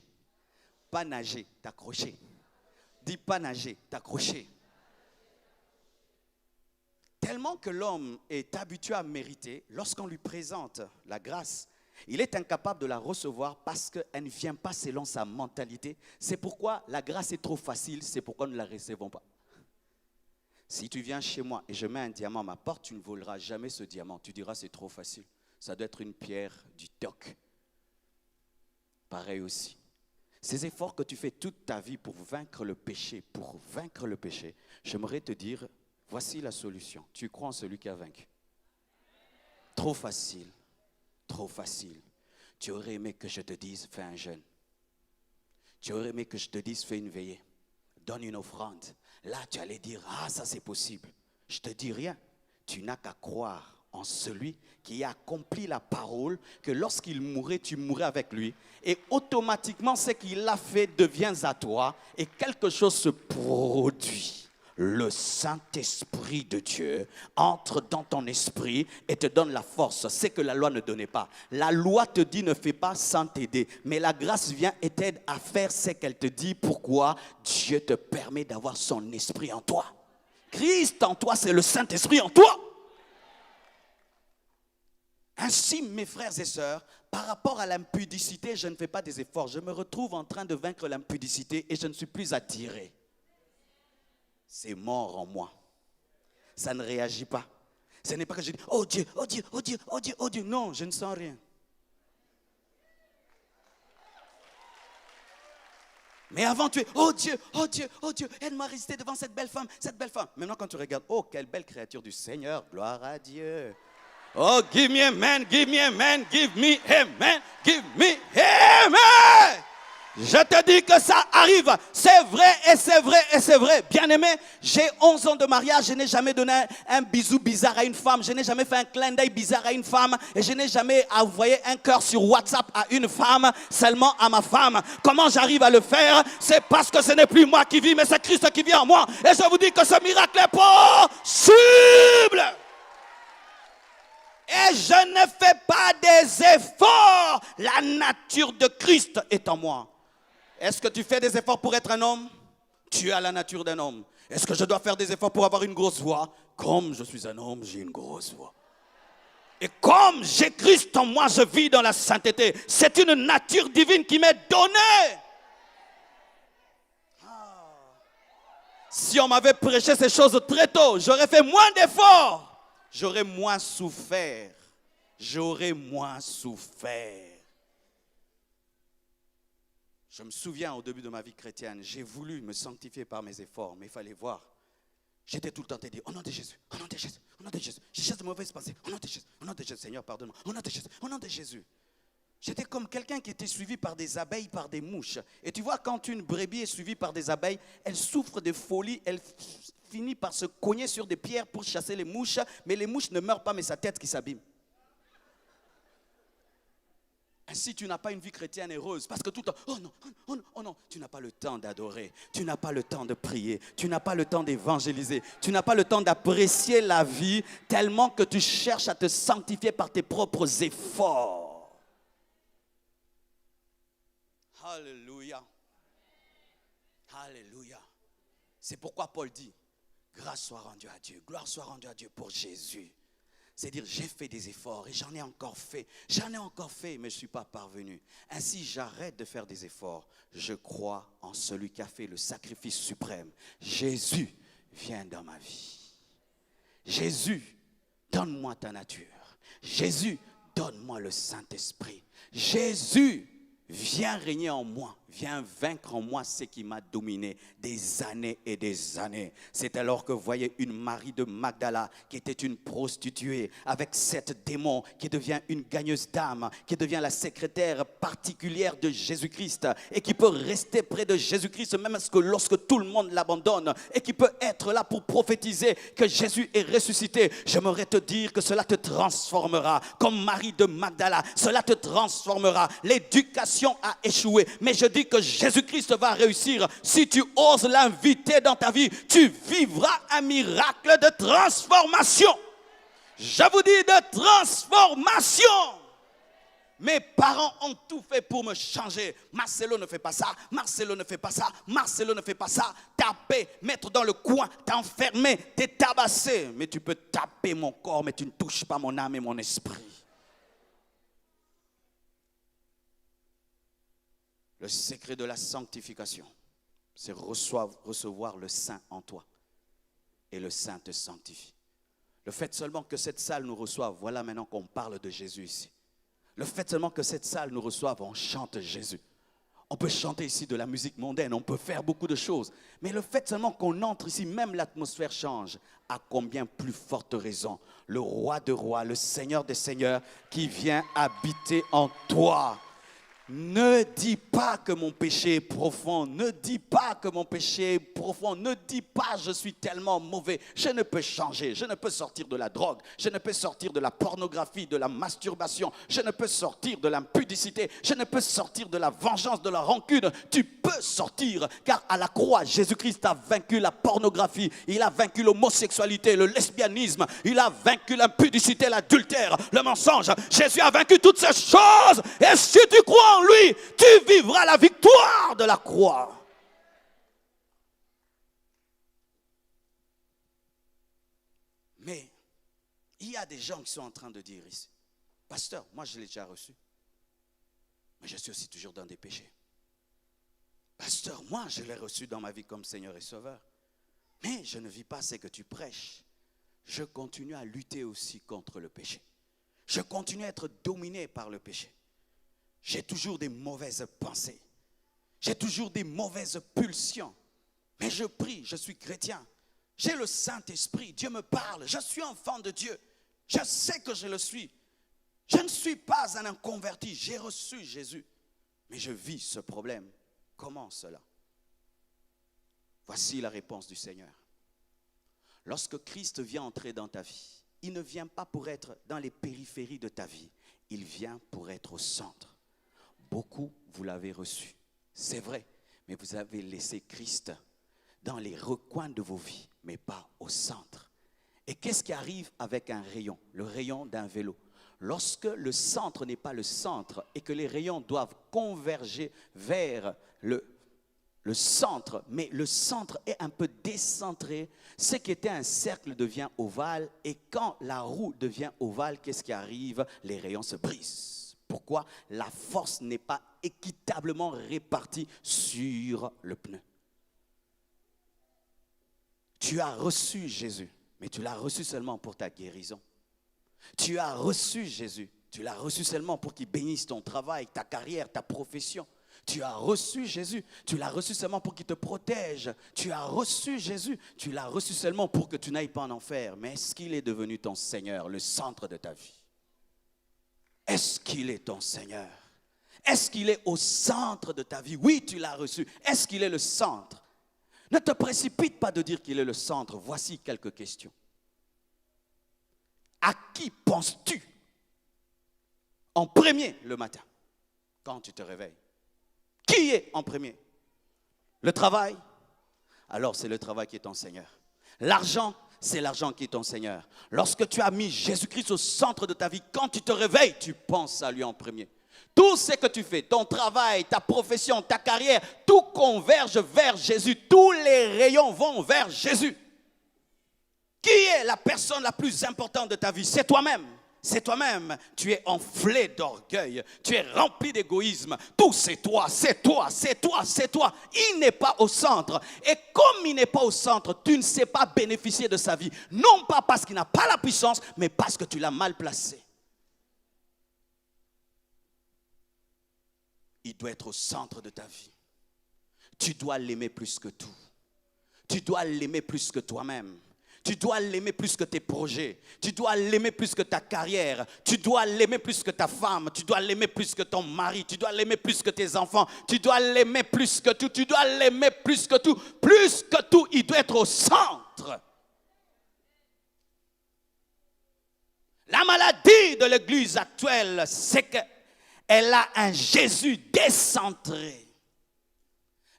Pas nager, t'accrocher. Dis pas nager, t'accrocher. Tellement que l'homme est habitué à mériter, lorsqu'on lui présente la grâce, il est incapable de la recevoir parce qu'elle ne vient pas selon sa mentalité. C'est pourquoi la grâce est trop facile, c'est pourquoi nous ne la recevons pas. Si tu viens chez moi et je mets un diamant à ma porte, tu ne voleras jamais ce diamant. Tu diras c'est trop facile. Ça doit être une pierre du toc. Pareil aussi. Ces efforts que tu fais toute ta vie pour vaincre le péché, j'aimerais te dire, voici la solution. Tu crois en celui qui a vaincu. Trop facile. Trop facile. Tu aurais aimé que je te dise, fais un jeûne. Tu aurais aimé que je te dise, fais une veillée. Donne une offrande. Là, tu allais dire, ah, ça c'est possible. Je te dis rien. Tu n'as qu'à croire en celui qui a accompli la parole, que lorsqu'il mourait, tu mourrais avec lui. Et automatiquement, ce qu'il a fait devient à toi et quelque chose se produit. Le Saint-Esprit de Dieu entre dans ton esprit et te donne la force. C'est que la loi ne donnait pas. La loi te dit ne fais pas sans t'aider. Mais la grâce vient et t'aide à faire ce qu'elle te dit. Pourquoi? Dieu te permet d'avoir son esprit en toi. Christ en toi, c'est le Saint-Esprit en toi. Ainsi, mes frères et sœurs, par rapport à l'impudicité, je ne fais pas des efforts. Je me retrouve en train de vaincre l'impudicité et je ne suis plus attiré. C'est mort en moi. Ça ne réagit pas. Ce n'est pas que je dis, oh Dieu, oh Dieu, oh Dieu, oh Dieu, oh Dieu. Non, je ne sens rien. Mais avant tu es, oh Dieu, oh Dieu, oh Dieu, elle m'a résisté devant cette belle femme, cette belle femme. Maintenant quand tu regardes, oh quelle belle créature du Seigneur, gloire à Dieu. Oh, give me amen, give me amen, give me amen, give me amen. Je te dis que ça arrive. C'est vrai et c'est vrai et c'est vrai. Bien-aimé, j'ai 11 ans de mariage. Je n'ai jamais donné un bisou bizarre à une femme. Je n'ai jamais fait un clin d'œil bizarre à une femme. Et je n'ai jamais envoyé un cœur sur WhatsApp à une femme, seulement à ma femme. Comment j'arrive à le faire? C'est parce que ce n'est plus moi qui vis, mais c'est Christ qui vit en moi. Et je vous dis que ce miracle est possible. Et je ne fais pas des efforts. La nature de Christ est en moi. Est-ce que tu fais des efforts pour être un homme? Tu as la nature d'un homme. Est-ce que je dois faire des efforts pour avoir une grosse voix? Comme je suis un homme, j'ai une grosse voix. Et comme j'ai Christ en moi, je vis dans la sainteté. C'est une nature divine qui m'est donnée. Si on m'avait prêché ces choses très tôt, j'aurais fait moins d'efforts. J'aurais moins souffert. J'aurais moins souffert. Je me souviens au début de ma vie chrétienne, j'ai voulu me sanctifier par mes efforts, mais il fallait voir. J'étais tout le temps dit, au nom de Jésus, au nom de Jésus, au nom de Jésus. J'ai juste de mauvaises pensées, au nom de Jésus, au nom de Jésus, Seigneur, pardonne-moi, au nom de Jésus, au nom de Jésus. J'étais comme quelqu'un qui était suivi par des abeilles, par des mouches. Et tu vois, quand une brebis est suivie par des abeilles, elle souffre de folie, elle finit par se cogner sur des pierres pour chasser les mouches, mais les mouches ne meurent pas, mais sa tête qui s'abîme. Ainsi, tu n'as pas une vie chrétienne heureuse parce que tout le temps, oh non, oh non, oh non, tu n'as pas le temps d'adorer, tu n'as pas le temps de prier, tu n'as pas le temps d'évangéliser, tu n'as pas le temps d'apprécier la vie tellement que tu cherches à te sanctifier par tes propres efforts. Alléluia. Alléluia. C'est pourquoi Paul dit, grâce soit rendue à Dieu, gloire soit rendue à Dieu pour Jésus. C'est dire, j'ai fait des efforts et j'en ai encore fait, mais je ne suis pas parvenu. Ainsi, j'arrête de faire des efforts. Je crois en celui qui a fait le sacrifice suprême. Jésus, viens dans ma vie. Jésus, donne-moi ta nature. Jésus, donne-moi le Saint-Esprit. Jésus, viens régner en moi. Viens vaincre en moi ce qui m'a dominé des années et des années. C'est alors que vous voyez une Marie de Magdala qui était une prostituée avec 7 démons qui devient une gagneuse d'âme, qui devient la secrétaire particulière de Jésus-Christ et qui peut rester près de Jésus-Christ même lorsque tout le monde l'abandonne et qui peut être là pour prophétiser que Jésus est ressuscité. J'aimerais te dire que cela te transformera comme Marie de Magdala. Cela te transformera. L'éducation a échoué, mais je dis que Jésus-Christ va réussir. Si tu oses l'inviter dans ta vie, tu vivras un miracle de transformation. Je vous dis de transformation. Mes parents ont tout fait pour me changer. Marcelo ne fait pas ça, Marcelo ne fait pas ça, Marcelo ne fait pas ça. Taper, mettre dans le coin, t'enfermer, t'es tabassé. Mais tu peux taper mon corps, mais tu ne touches pas mon âme et mon esprit. Le secret de la sanctification, c'est recevoir le Saint en toi. Et le Saint te sanctifie. Le fait seulement que cette salle nous reçoive, voilà maintenant qu'on parle de Jésus ici. Le fait seulement que cette salle nous reçoive, on chante Jésus. On peut chanter ici de la musique mondaine, on peut faire beaucoup de choses. Mais le fait seulement qu'on entre ici, même l'atmosphère change. À combien plus forte raison, le roi de rois, le Seigneur des seigneurs qui vient habiter en toi. Ne dis pas que mon péché est profond, ne dis pas que mon péché est profond, ne dis pas je suis tellement mauvais, je ne peux changer, je ne peux sortir de la drogue, je ne peux sortir de la pornographie, de la masturbation, je ne peux sortir de l'impudicité, je ne peux sortir de la vengeance, de la rancune. Tu peux sortir car à la croix, Jésus-Christ a vaincu la pornographie, il a vaincu l'homosexualité, le lesbianisme, il a vaincu l'impudicité, l'adultère, le mensonge. Jésus a vaincu toutes ces choses et si tu crois en lui, tu vivras la victoire de la croix. Mais il y a des gens qui sont en train de dire ici, pasteur, moi je l'ai déjà reçu, mais je suis aussi toujours dans des péchés. Pasteur, moi je l'ai reçu dans ma vie comme Seigneur et Sauveur, mais je ne vis pas ce que tu prêches. Je continue à lutter aussi contre le péché. Je continue à être dominé par le péché. J'ai toujours des mauvaises pensées. J'ai toujours des mauvaises pulsions. Mais je prie, je suis chrétien. J'ai le Saint-Esprit, Dieu me parle, je suis enfant de Dieu. Je sais que je le suis. Je ne suis pas un inconverti. J'ai reçu Jésus. Mais je vis ce problème. Comment cela? Voici la réponse du Seigneur. Lorsque Christ vient entrer dans ta vie, il ne vient pas pour être dans les périphéries de ta vie. Il vient pour être au centre. Beaucoup, vous l'avez reçu. C'est vrai, mais vous avez laissé Christ dans les recoins de vos vies, mais pas au centre. Et qu'est-ce qui arrive avec un rayon? Le rayon d'un vélo. Lorsque le centre n'est pas le centre et que les rayons doivent converger vers le centre, mais le centre est un peu décentré, ce qui était un cercle devient ovale, et quand la roue devient ovale, qu'est-ce qui arrive? Les rayons se brisent. Pourquoi? La force n'est pas équitablement répartie sur le pneu. Tu as reçu Jésus, mais tu l'as reçu seulement pour ta guérison. Tu as reçu Jésus, tu l'as reçu seulement pour qu'il bénisse ton travail, ta carrière, ta profession. Tu as reçu Jésus, tu l'as reçu seulement pour qu'il te protège. Tu as reçu Jésus, tu l'as reçu seulement pour que tu n'ailles pas en enfer. Mais est-ce qu'il est devenu ton Seigneur, le centre de ta vie? Est-ce qu'il est ton Seigneur? Est-ce qu'il est au centre de ta vie? Oui, tu l'as reçu. Est-ce qu'il est le centre? Ne te précipite pas de dire qu'il est le centre. Voici quelques questions. À qui penses-tu en premier le matin quand tu te réveilles? Qui est en premier? Le travail? Alors c'est le travail qui est ton Seigneur. L'argent? C'est l'argent qui est ton Seigneur. Lorsque tu as mis Jésus-Christ au centre de ta vie, quand tu te réveilles, tu penses à lui en premier. Tout ce que tu fais, ton travail, ta profession, ta carrière, tout converge vers Jésus. Tous les rayons vont vers Jésus. Qui est la personne la plus importante de ta vie? C'est toi-même. C'est toi-même. Tu es enflé d'orgueil. Tu es rempli d'égoïsme. Tout c'est toi, c'est toi, c'est toi, c'est toi. Il n'est pas au centre. Et comme il n'est pas au centre, tu ne sais pas bénéficier de sa vie. Non pas parce qu'il n'a pas la puissance, mais parce que tu l'as mal placé. Il doit être au centre de ta vie. Tu dois l'aimer plus que tout. Tu dois l'aimer plus que toi-même. Tu dois l'aimer plus que tes projets. Tu dois l'aimer plus que ta carrière. Tu dois l'aimer plus que ta femme. Tu dois l'aimer plus que ton mari. Tu dois l'aimer plus que tes enfants. Tu dois l'aimer plus que tout. Tu dois l'aimer plus que tout. Plus que tout, il doit être au centre. La maladie de l'église actuelle, c'est qu'elle a un Jésus décentré.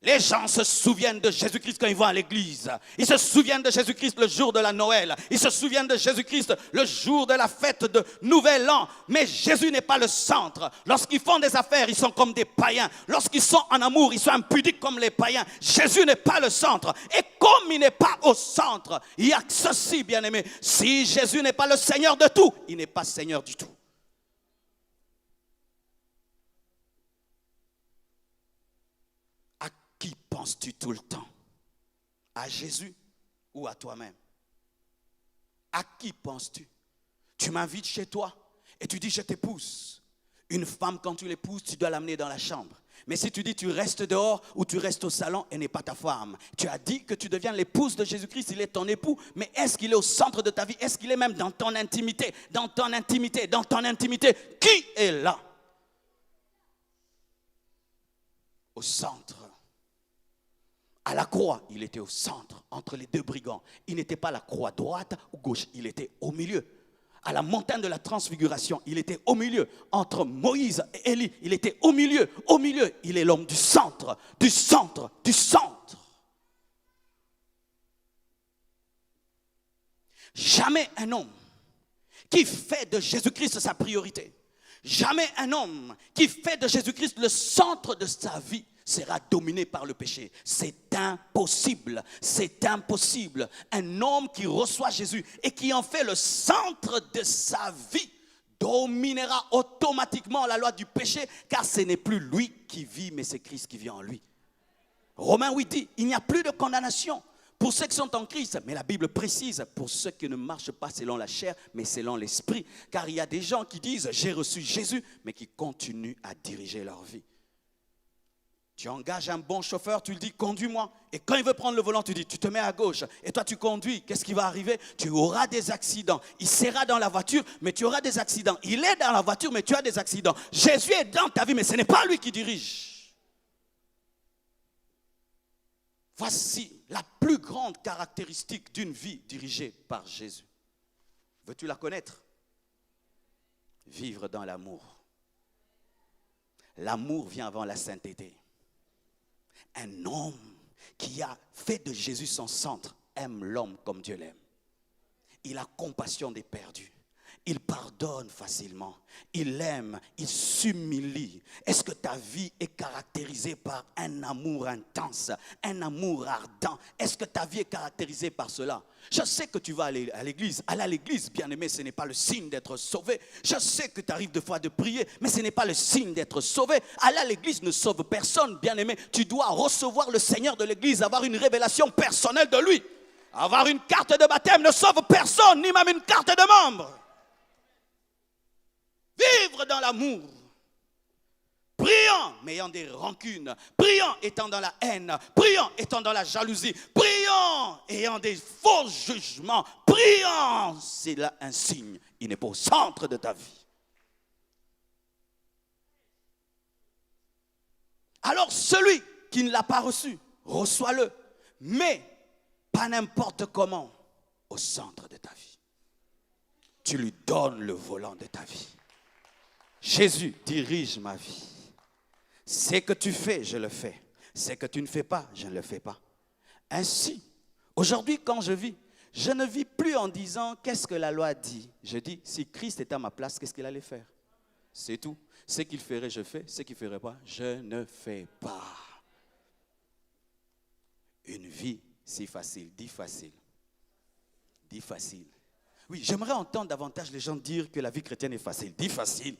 Les gens se souviennent de Jésus-Christ quand ils vont à l'église. Ils se souviennent de Jésus-Christ le jour de la Noël. Ils se souviennent de Jésus-Christ le jour de la fête de Nouvel An. Mais Jésus n'est pas le centre. Lorsqu'ils font des affaires, ils sont comme des païens. Lorsqu'ils sont en amour, ils sont impudiques comme les païens. Jésus n'est pas le centre. Et comme il n'est pas au centre, il y a ceci, bien-aimé. Si Jésus n'est pas le Seigneur de tout, il n'est pas Seigneur du tout. Qui penses-tu tout le temps? À Jésus ou à toi-même? À qui penses-tu? Tu m'invites chez toi et tu dis je t'épouse. Une femme, quand tu l'épouses, tu dois l'amener dans la chambre. Mais si tu dis tu restes dehors ou tu restes au salon, elle n'est pas ta femme. Tu as dit que tu deviens l'épouse de Jésus-Christ, il est ton époux. Mais est-ce qu'il est au centre de ta vie? Est-ce qu'il est même dans ton intimité? Dans ton intimité, dans ton intimité. Qui est là? Au centre. À la croix, il était au centre, entre les deux brigands. Il n'était pas à la croix droite ou gauche, il était au milieu. À la montagne de la transfiguration, il était au milieu. Entre Moïse et Élie, il était au milieu. Au milieu, il est l'homme du centre, du centre, du centre. Jamais un homme qui fait de Jésus-Christ sa priorité, jamais un homme qui fait de Jésus-Christ le centre de sa vie sera dominé par le péché. C'est impossible. C'est impossible. Un homme qui reçoit Jésus et qui en fait le centre de sa vie dominera automatiquement la loi du péché, car ce n'est plus lui qui vit, mais c'est Christ qui vit en lui. Romains 8 dit, il n'y a plus de condamnation pour ceux qui sont en Christ. Mais la Bible précise, pour ceux qui ne marchent pas selon la chair, mais selon l'esprit. Car il y a des gens qui disent, j'ai reçu Jésus, mais qui continuent à diriger leur vie. Tu engages un bon chauffeur, tu lui dis conduis-moi. Et quand il veut prendre le volant, tu dis tu te mets à gauche. Et toi tu conduis. Qu'est-ce qui va arriver? Tu auras des accidents. Il sera dans la voiture, mais tu auras des accidents. Il est dans la voiture, mais tu as des accidents. Jésus est dans ta vie, mais ce n'est pas lui qui dirige. Voici la plus grande caractéristique d'une vie dirigée par Jésus. Veux-tu la connaître? Vivre dans l'amour. L'amour vient avant la sainteté. Un homme qui a fait de Jésus son centre aime l'homme comme Dieu l'aime. Il a compassion des perdus. Il pardonne facilement. Il aime, il s'humilie. Est-ce que ta vie est caractérisée par un amour intense, un amour ardent? Est-ce que ta vie est caractérisée par cela? Je sais que tu vas aller à l'église. Aller à l'église, bien aimé, ce n'est pas le signe d'être sauvé. Je sais que tu arrives des fois de prier, mais ce n'est pas le signe d'être sauvé. Aller à l'église ne sauve personne, bien aimé. Tu dois recevoir le Seigneur de l'église, avoir une révélation personnelle de lui. Avoir une carte de baptême ne sauve personne, ni même une carte de membre. Vivre dans l'amour, priant, mais ayant des rancunes, priant, étant dans la haine, priant, étant dans la jalousie, priant, ayant des faux jugements, priant, c'est là un signe, il n'est pas au centre de ta vie. Alors celui qui ne l'a pas reçu, reçois-le, mais pas n'importe comment, au centre de ta vie. Tu lui donnes le volant de ta vie. Jésus dirige ma vie. Ce que tu fais, je le fais. Ce que tu ne fais pas, je ne le fais pas. Ainsi, aujourd'hui quand je vis, je ne vis plus en disant qu'est-ce que la loi dit. Je dis, si Christ était à ma place, qu'est-ce qu'il allait faire? C'est tout. Ce qu'il ferait, je fais. Ce qu'il ne ferait pas, je ne fais pas. Une vie si facile, dis facile. Dis facile. Oui, j'aimerais entendre davantage les gens dire que la vie chrétienne est facile. Dis facile.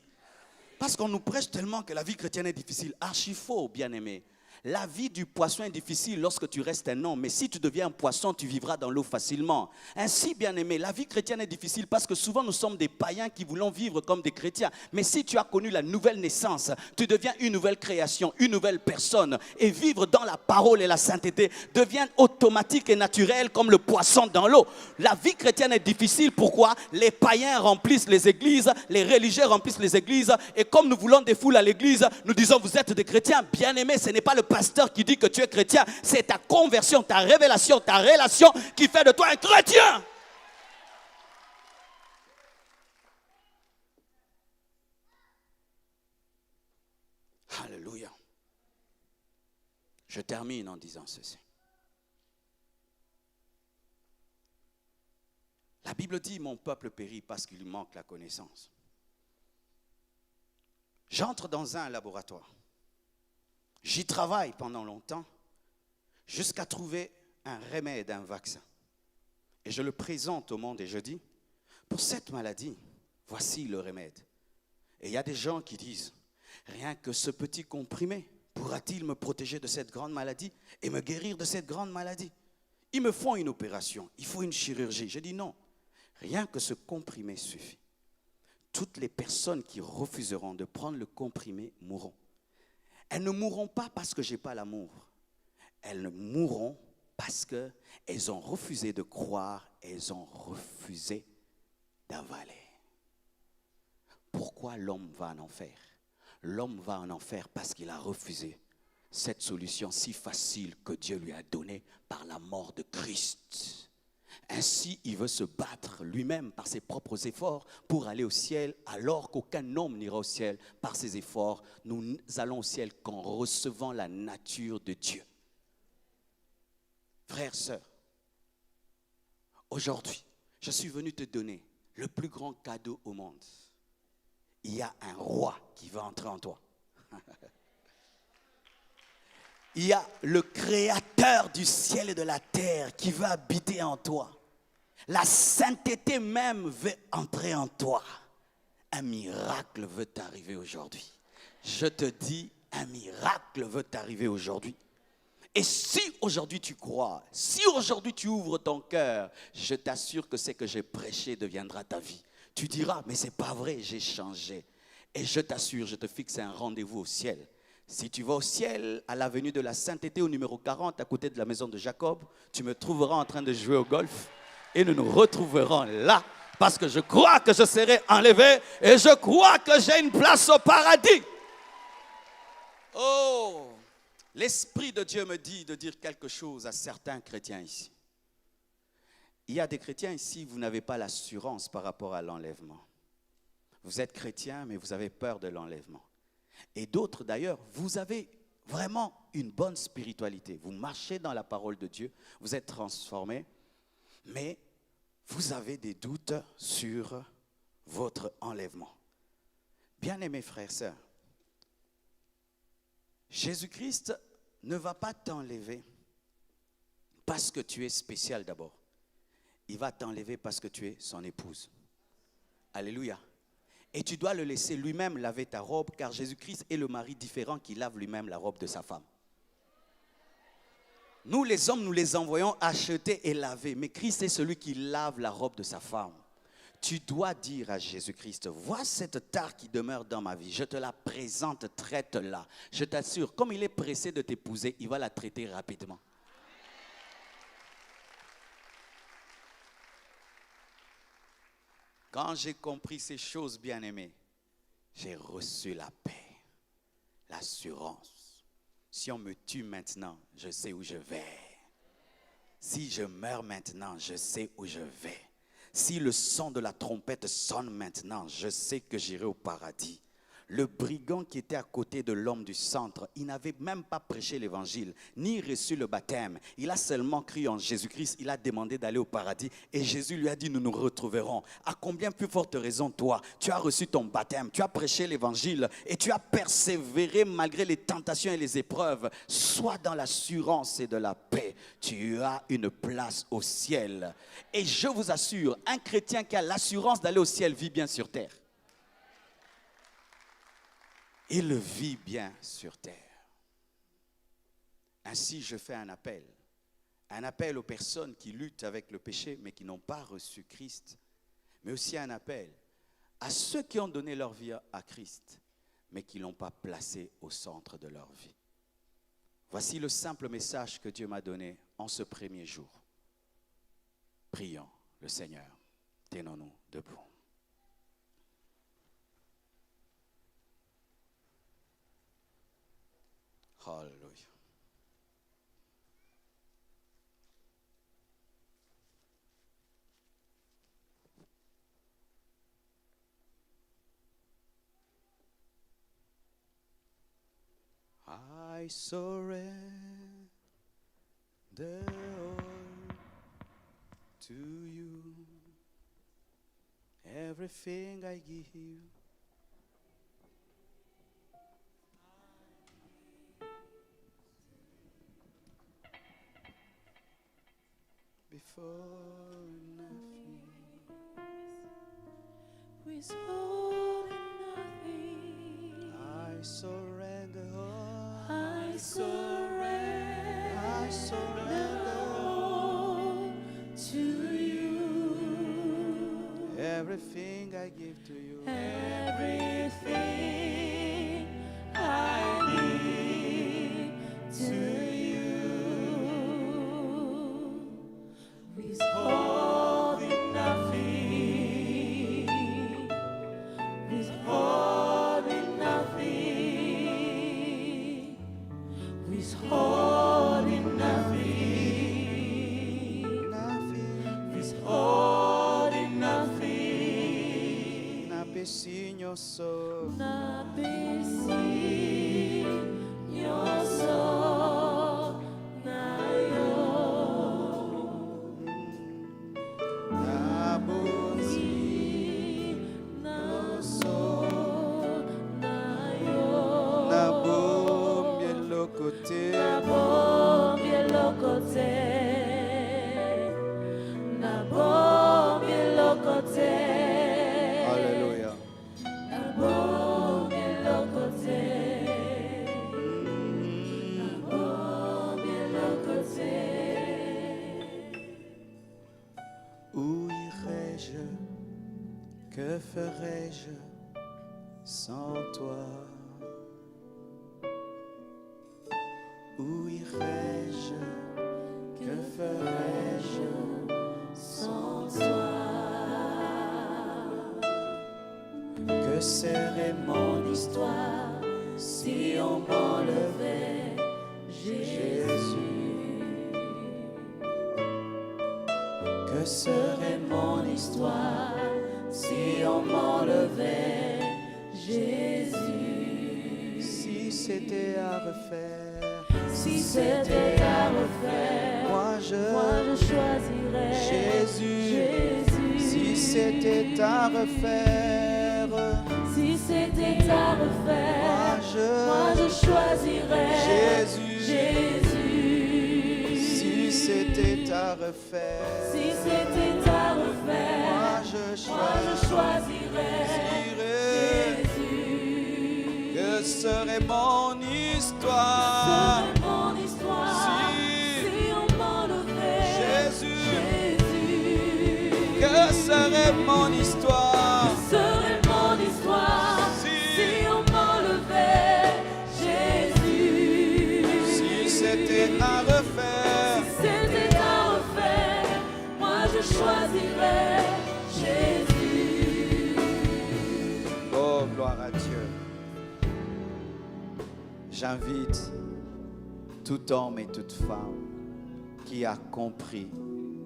Parce qu'on nous prêche tellement que la vie chrétienne est difficile. Archi faux, bien-aimé. La vie du poisson est difficile lorsque tu restes un homme. Mais si tu deviens un poisson, tu vivras dans l'eau facilement. Ainsi, bien-aimé, la vie chrétienne est difficile parce que souvent nous sommes des païens qui voulons vivre comme des chrétiens. Mais si tu as connu la nouvelle naissance, tu deviens une nouvelle création, une nouvelle personne. Et vivre dans la parole et la sainteté devient automatique et naturel comme le poisson dans l'eau. La vie chrétienne est difficile. Pourquoi? Les païens remplissent les églises, les religieux remplissent les églises. Et comme nous voulons des foules à l'église, nous disons vous êtes des chrétiens. Bien-aimé, ce n'est pas le pasteur qui dit que tu es chrétien, c'est ta conversion, ta révélation, ta relation qui fait de toi un chrétien. Alléluia. Je termine en disant ceci. La Bible dit mon peuple périt parce qu'il lui manque la connaissance. J'entre dans un laboratoire. J'y travaille pendant longtemps jusqu'à trouver un remède, un vaccin. Et je le présente au monde et je dis, pour cette maladie, voici le remède. Et il y a des gens qui disent, rien que ce petit comprimé pourra-t-il me protéger de cette grande maladie et me guérir de cette grande maladie? Ils me font une opération, il faut une chirurgie. Je dis non, rien que ce comprimé suffit. Toutes les personnes qui refuseront de prendre le comprimé mourront. Elles ne mourront pas parce que je n'ai pas l'amour. Elles mourront parce qu'elles ont refusé de croire, elles ont refusé d'avaler. Pourquoi l'homme va en enfer? L'homme va en enfer parce qu'il a refusé cette solution si facile que Dieu lui a donnée par la mort de Christ. Ainsi, il veut se battre lui-même par ses propres efforts pour aller au ciel, alors qu'aucun homme n'ira au ciel par ses efforts. Nous allons au ciel qu'en recevant la nature de Dieu. Frères, sœurs, aujourd'hui, je suis venu te donner le plus grand cadeau au monde. Il y a un roi qui va entrer en toi. Il y a le créateur du ciel et de la terre qui veut habiter en toi. La sainteté même veut entrer en toi. Un miracle veut t'arriver aujourd'hui. Je te dis, un miracle veut t'arriver aujourd'hui. Et si aujourd'hui tu crois, si aujourd'hui tu ouvres ton cœur, je t'assure que ce que j'ai prêché deviendra ta vie. Tu diras, mais c'est pas vrai, j'ai changé. Et je t'assure, je te fixe un rendez-vous au ciel. Si tu vas au ciel, à l'avenue de la Sainteté, au numéro 40, à côté de la maison de Jacob, tu me trouveras en train de jouer au golf et nous nous retrouverons là parce que je crois que je serai enlevé et je crois que j'ai une place au paradis. Oh, l'Esprit de Dieu me dit de dire quelque chose à certains chrétiens ici. Il y a des chrétiens ici, vous n'avez pas l'assurance par rapport à l'enlèvement. Vous êtes chrétien, mais vous avez peur de l'enlèvement. Et d'autres d'ailleurs, vous avez vraiment une bonne spiritualité. Vous marchez dans la parole de Dieu, vous êtes transformés, mais vous avez des doutes sur votre enlèvement. Bien-aimés frères et sœurs, Jésus-Christ ne va pas t'enlever parce que tu es spécial d'abord. Il va t'enlever parce que tu es son épouse. Alléluia. Et tu dois le laisser lui-même laver ta robe, car Jésus-Christ est le mari différent qui lave lui-même la robe de sa femme. Nous les hommes, nous les envoyons acheter et laver, mais Christ est celui qui lave la robe de sa femme. Tu dois dire à Jésus-Christ, vois cette tare qui demeure dans ma vie, je te la présente, traite-la. Je t'assure, comme il est pressé de t'épouser, il va la traiter rapidement. Quand j'ai compris ces choses, bien-aimés, j'ai reçu la paix, l'assurance. Si on me tue maintenant, je sais où je vais. Si je meurs maintenant, je sais où je vais. Si le son de la trompette sonne maintenant, je sais que j'irai au paradis. Le brigand qui était à côté de l'homme du centre, il n'avait même pas prêché l'évangile, ni reçu le baptême. Il a seulement cru en Jésus-Christ, il a demandé d'aller au paradis. Et Jésus lui a dit, nous nous retrouverons. À combien plus forte raison, toi, tu as reçu ton baptême, tu as prêché l'évangile et tu as persévéré malgré les tentations et les épreuves. Sois dans l'assurance et de la paix. Tu as une place au ciel. Et je vous assure, un chrétien qui a l'assurance d'aller au ciel vit bien sur terre. Il vit bien sur terre. Ainsi, je fais un appel aux personnes qui luttent avec le péché, mais qui n'ont pas reçu Christ, mais aussi un appel à ceux qui ont donné leur vie à Christ, mais qui ne l'ont pas placé au centre de leur vie. Voici le simple message que Dieu m'a donné en ce premier jour. Prions le Seigneur. Tenons-nous debout. Hallelujah. I surrender all to you. Everything I give you. Before nothing, withholding nothing. I surrender all. I surrender, I surrender all to you. everything I give to you. Everything I give to you. Withholding nothing, withholding nothing, withholding nothing, Nothing, withholding nothing. napesinho sou. Alléluia. Où irai-je? Que ferai-je sans toi? Où irais-je? Que ferais-je sans toi? Que serait mon Histoire, si on m'enlevait Jésus. Que serait mon Histoire, si on m'enlevait Jésus. si c'était à refaire? Si c'était à refaire, Moi je choisirais Jésus. Jésus. Si c'était à refaire, Si c'était à refaire, moi je choisirais Jésus. Jésus. Si c'était à refaire, Si c'était à refaire, moi je choisirais Jésus. Que serait mon histoire Serait mon histoire si on m'enlevait Jésus? Jésus. Que serait mon histoire Serait mon histoire si on m'enlevait Jésus. si c'était à refaire? Si c'était à refaire, moi je choisirais Jésus. Oh, gloire à Dieu. J'invite tout homme et toute femme qui a compris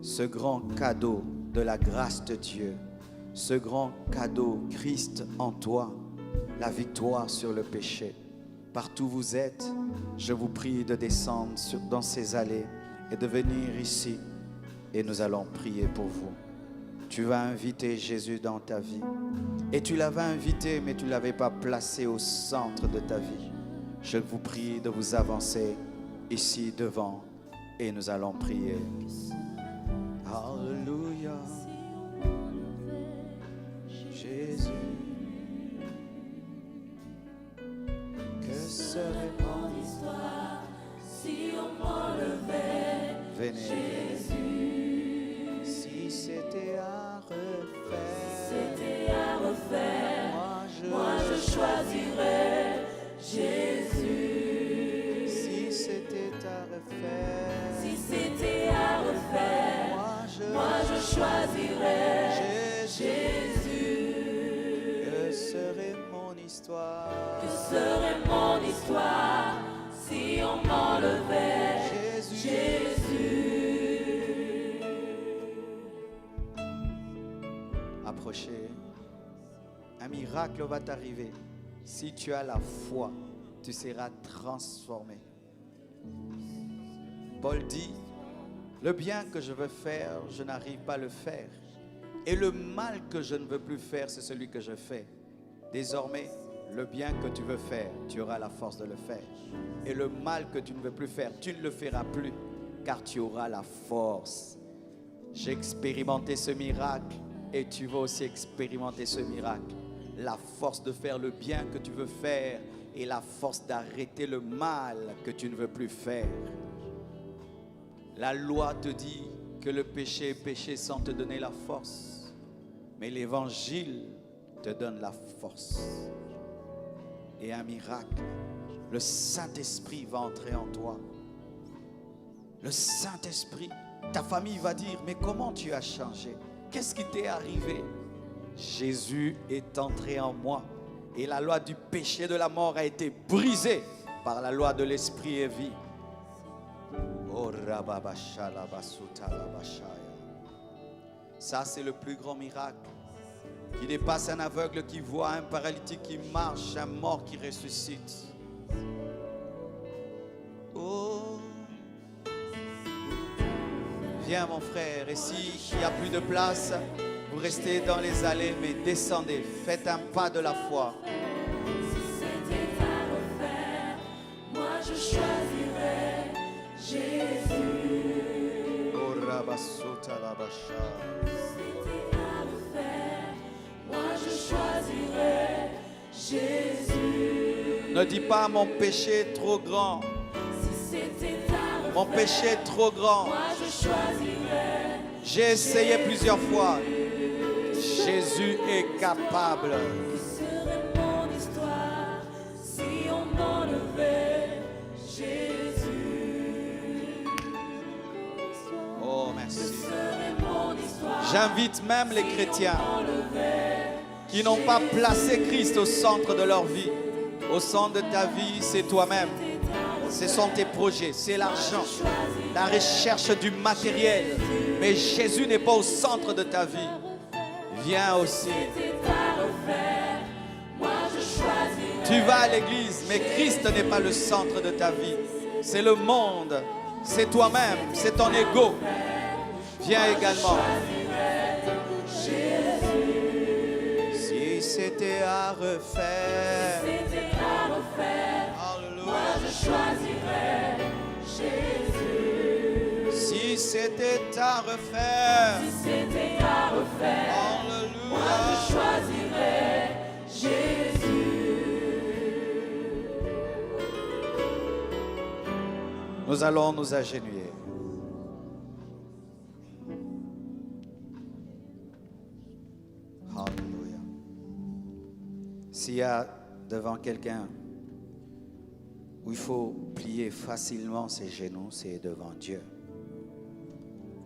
ce grand cadeau de la grâce de Dieu, ce grand cadeau Christ en toi, la victoire sur le péché. Partout où vous êtes, je vous prie de descendre dans ces allées et de venir ici et nous allons prier pour vous. Tu vas inviter Jésus dans ta vie et tu l'avais invité mais tu ne l'avais pas placé au centre de ta vie. Je vous prie de vous avancer ici devant et nous allons prier. Alléluia, Jésus. Que serait Mon histoire si on m'enlevait Venez, Jésus. si c'était à refaire, C'était à refaire, moi je choisirais Jésus. si c'était à refaire, Si c'était à refaire, moi je choisirais Jésus. Que serait mon histoire? Que serait mon histoire si on m'enlevait Jésus. Approchez. Un miracle va t'arriver. Si tu as la foi, tu seras transformé. Paul dit, le bien que je veux faire, je n'arrive pas à le faire. Et le mal que je ne veux plus faire, c'est celui que je fais. Désormais, le bien que tu veux faire, tu auras la force de le faire. Et le mal que tu ne veux plus faire, tu ne le feras plus, car tu auras la force. J'ai expérimenté ce miracle et tu vas aussi expérimenter ce miracle. La force de faire le bien que tu veux faire et la force d'arrêter le mal que tu ne veux plus faire. La loi te dit que le péché est péché sans te donner la force. Mais l'évangile te donne la force. Et un miracle, le Saint-Esprit va entrer en toi. Le Saint-Esprit, ta famille va dire, mais comment tu as changé? Qu'est-ce qui t'est arrivé? Jésus est entré en moi. Et la loi du péché de la mort a été brisée par la loi de l'esprit et vie. Oh, ça, c'est le plus grand miracle qui dépasse un aveugle qui voit, un paralytique qui marche, un mort qui ressuscite. Oh, viens mon frère, et s'il n'y a plus de place, vous restez dans les allées, mais descendez, faites un pas de la foi. Si c'était à refaire, moi je choisirais Jésus. Oh, Rabasota Labasha. C'était à refaire, moi je choisirais Jésus. Ne dis pas mon péché est trop grand, Si c'était à refaire, mon péché est trop grand. moi je choisirais J'ai essayé plusieurs fois. Jésus est capable. Que serait mon histoire si on m'enlevait Jésus? J'invite même les chrétiens qui n'ont pas placé Christ au centre de leur vie. Au centre de ta vie, c'est toi-même. Ce sont tes projets, c'est l'argent, la recherche du matériel. Mais Jésus n'est pas au centre de ta vie. Viens aussi. Tu vas à l'église, mais Christ n'est pas le centre de ta vie. C'est le monde, c'est toi-même, c'est ton ego. Viens également. Si c'était à refaire, Alléluia. Si c'était à refaire, Alléluia. Nous allons nous agenouiller. Alléluia. S'il y a devant quelqu'un où il faut plier facilement ses genoux, c'est devant Dieu.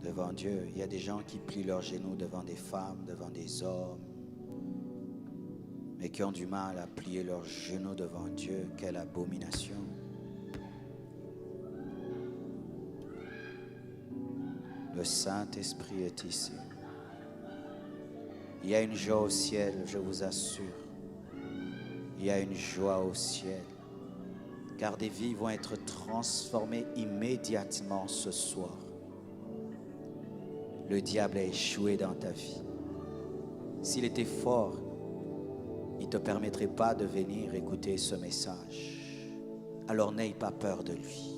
Devant Dieu. Il y a des gens qui plient leurs genoux devant des femmes, devant des hommes, mais qui ont du mal à plier leurs genoux devant Dieu. Quelle abomination. Le Saint-Esprit est ici. Il y a une joie au ciel, je vous assure. Il y a une joie au ciel. Car des vies vont être transformées immédiatement ce soir. Le diable a échoué dans ta vie. S'il était fort, il ne te permettrait pas de venir écouter ce message. Alors n'aie pas peur de lui.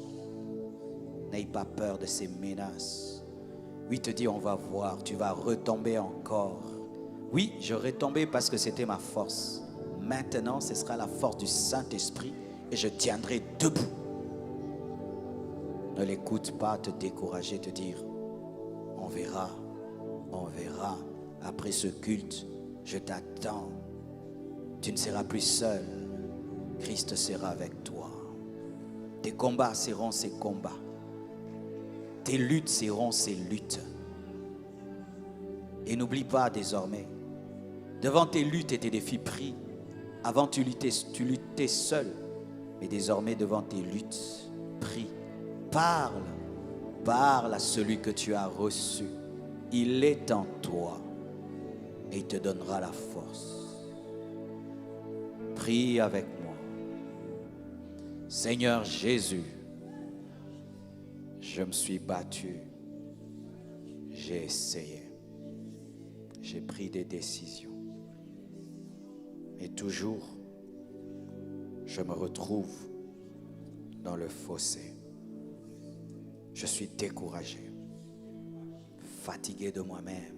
N'aie pas peur de ses menaces. Oui, te dit, on va voir, tu vas retomber encore. Oui, je retombais parce que c'était ma force. Maintenant, ce sera la force du Saint-Esprit et je tiendrai debout. Ne l'écoute pas te décourager, te dire, on verra, après ce culte, je t'attends. Tu ne seras plus seul, Christ sera avec toi. Tes combats seront ses combats. Tes luttes seront ses luttes. Et n'oublie pas désormais, devant tes luttes et tes défis pris, avant tu luttais seul, mais désormais devant tes luttes, prie, parle à celui que tu as reçu. Il est en toi et il te donnera la force. Prie avec moi. Seigneur Jésus, je me suis battu, j'ai essayé, j'ai pris des décisions. Et toujours, je me retrouve dans le fossé. Je suis découragé, fatigué de moi-même.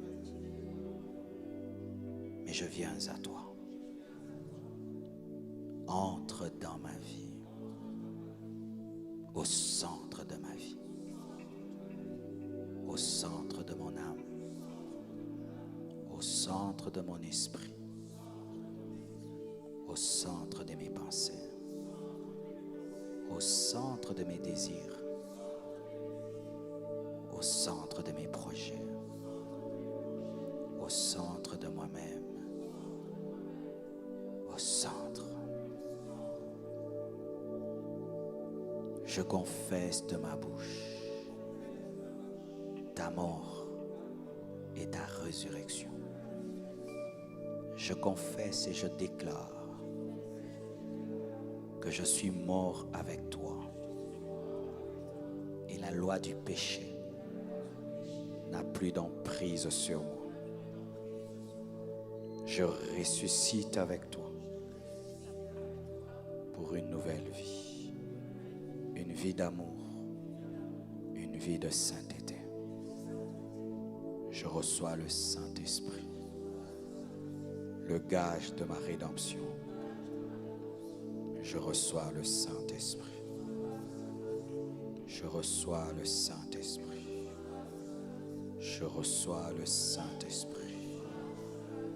Mais je viens à toi. Entre dans ma vie, au centre de ma vie, au centre de mon âme, au centre de mon esprit, au centre de mes pensées, au centre de mes désirs, au centre de mes projets, au centre de moi-même, au centre. Je confesse de ma bouche ta mort et ta résurrection. Je confesse et je déclare que je suis mort avec toi. Et la loi du péché n'a plus d'emprise sur moi. Je ressuscite avec toi pour une nouvelle vie. Une vie d'amour, une vie de sainteté. Je reçois le Saint-Esprit, le gage de ma rédemption. Je reçois le Saint-Esprit. Je reçois le Saint-Esprit. Je reçois le Saint-Esprit.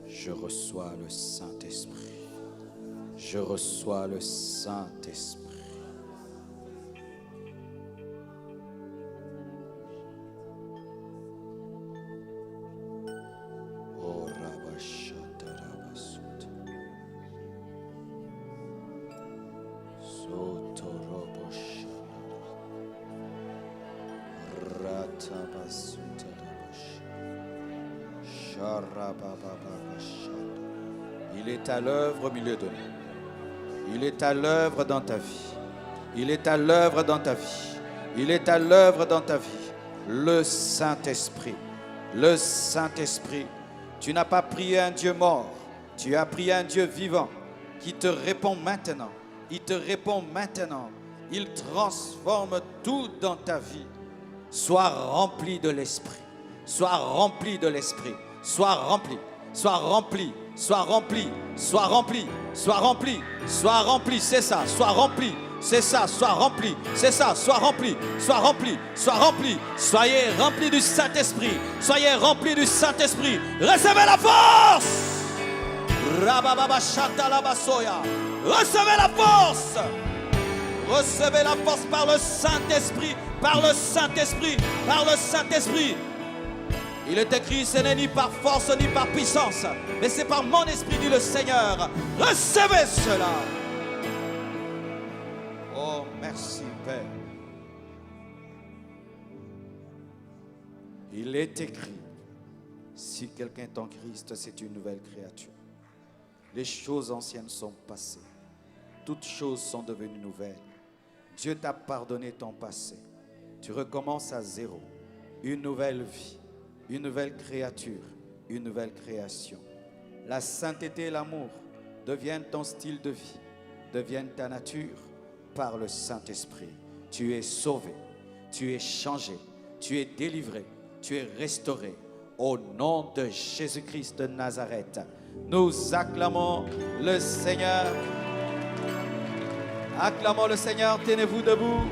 Je reçois le Saint-Esprit. Je reçois le Saint-Esprit. Sotorobosh. Ratabasutarabosh. Sharababababash. Il est à l'œuvre au milieu de nous. Il est à l'œuvre dans ta vie. Il est à l'œuvre dans ta vie. Il est à l'œuvre dans ta vie. Le Saint-Esprit. Le Saint-Esprit. Tu n'as pas prié un Dieu mort. Tu as prié un Dieu vivant qui te répond maintenant. Il te répond maintenant. Il transforme tout dans ta vie. Sois rempli de l'Esprit. Sois rempli de l'Esprit. Sois rempli. Sois rempli. Sois rempli. Sois rempli. Sois rempli. Sois rempli. C'est ça. Sois rempli. C'est ça. Sois rempli. C'est ça. Sois rempli. Sois rempli. Sois rempli. Soyez remplis du Saint-Esprit. Soyez remplis du Saint-Esprit. Recevez la force. Rabababa Shatalabasoya. Recevez la force. Recevez la force par le Saint-Esprit. Par le Saint-Esprit. Par le Saint-Esprit. Il est écrit, ce n'est ni par force ni par puissance, mais c'est par mon esprit, dit le Seigneur. Recevez cela. Oh, merci Père. Il est écrit, si quelqu'un est en Christ, c'est une nouvelle créature. Les choses anciennes sont passées. Toutes choses sont devenues nouvelles. Dieu t'a pardonné ton passé. Tu recommences à zéro. Une nouvelle vie. Une nouvelle créature, une nouvelle création. La sainteté et l'amour deviennent ton style de vie, deviennent ta nature par le Saint-Esprit. Tu es sauvé, tu es changé, tu es délivré, tu es restauré. Au nom de Jésus-Christ de Nazareth, nous acclamons le Seigneur. Acclamons le Seigneur, tenez-vous debout.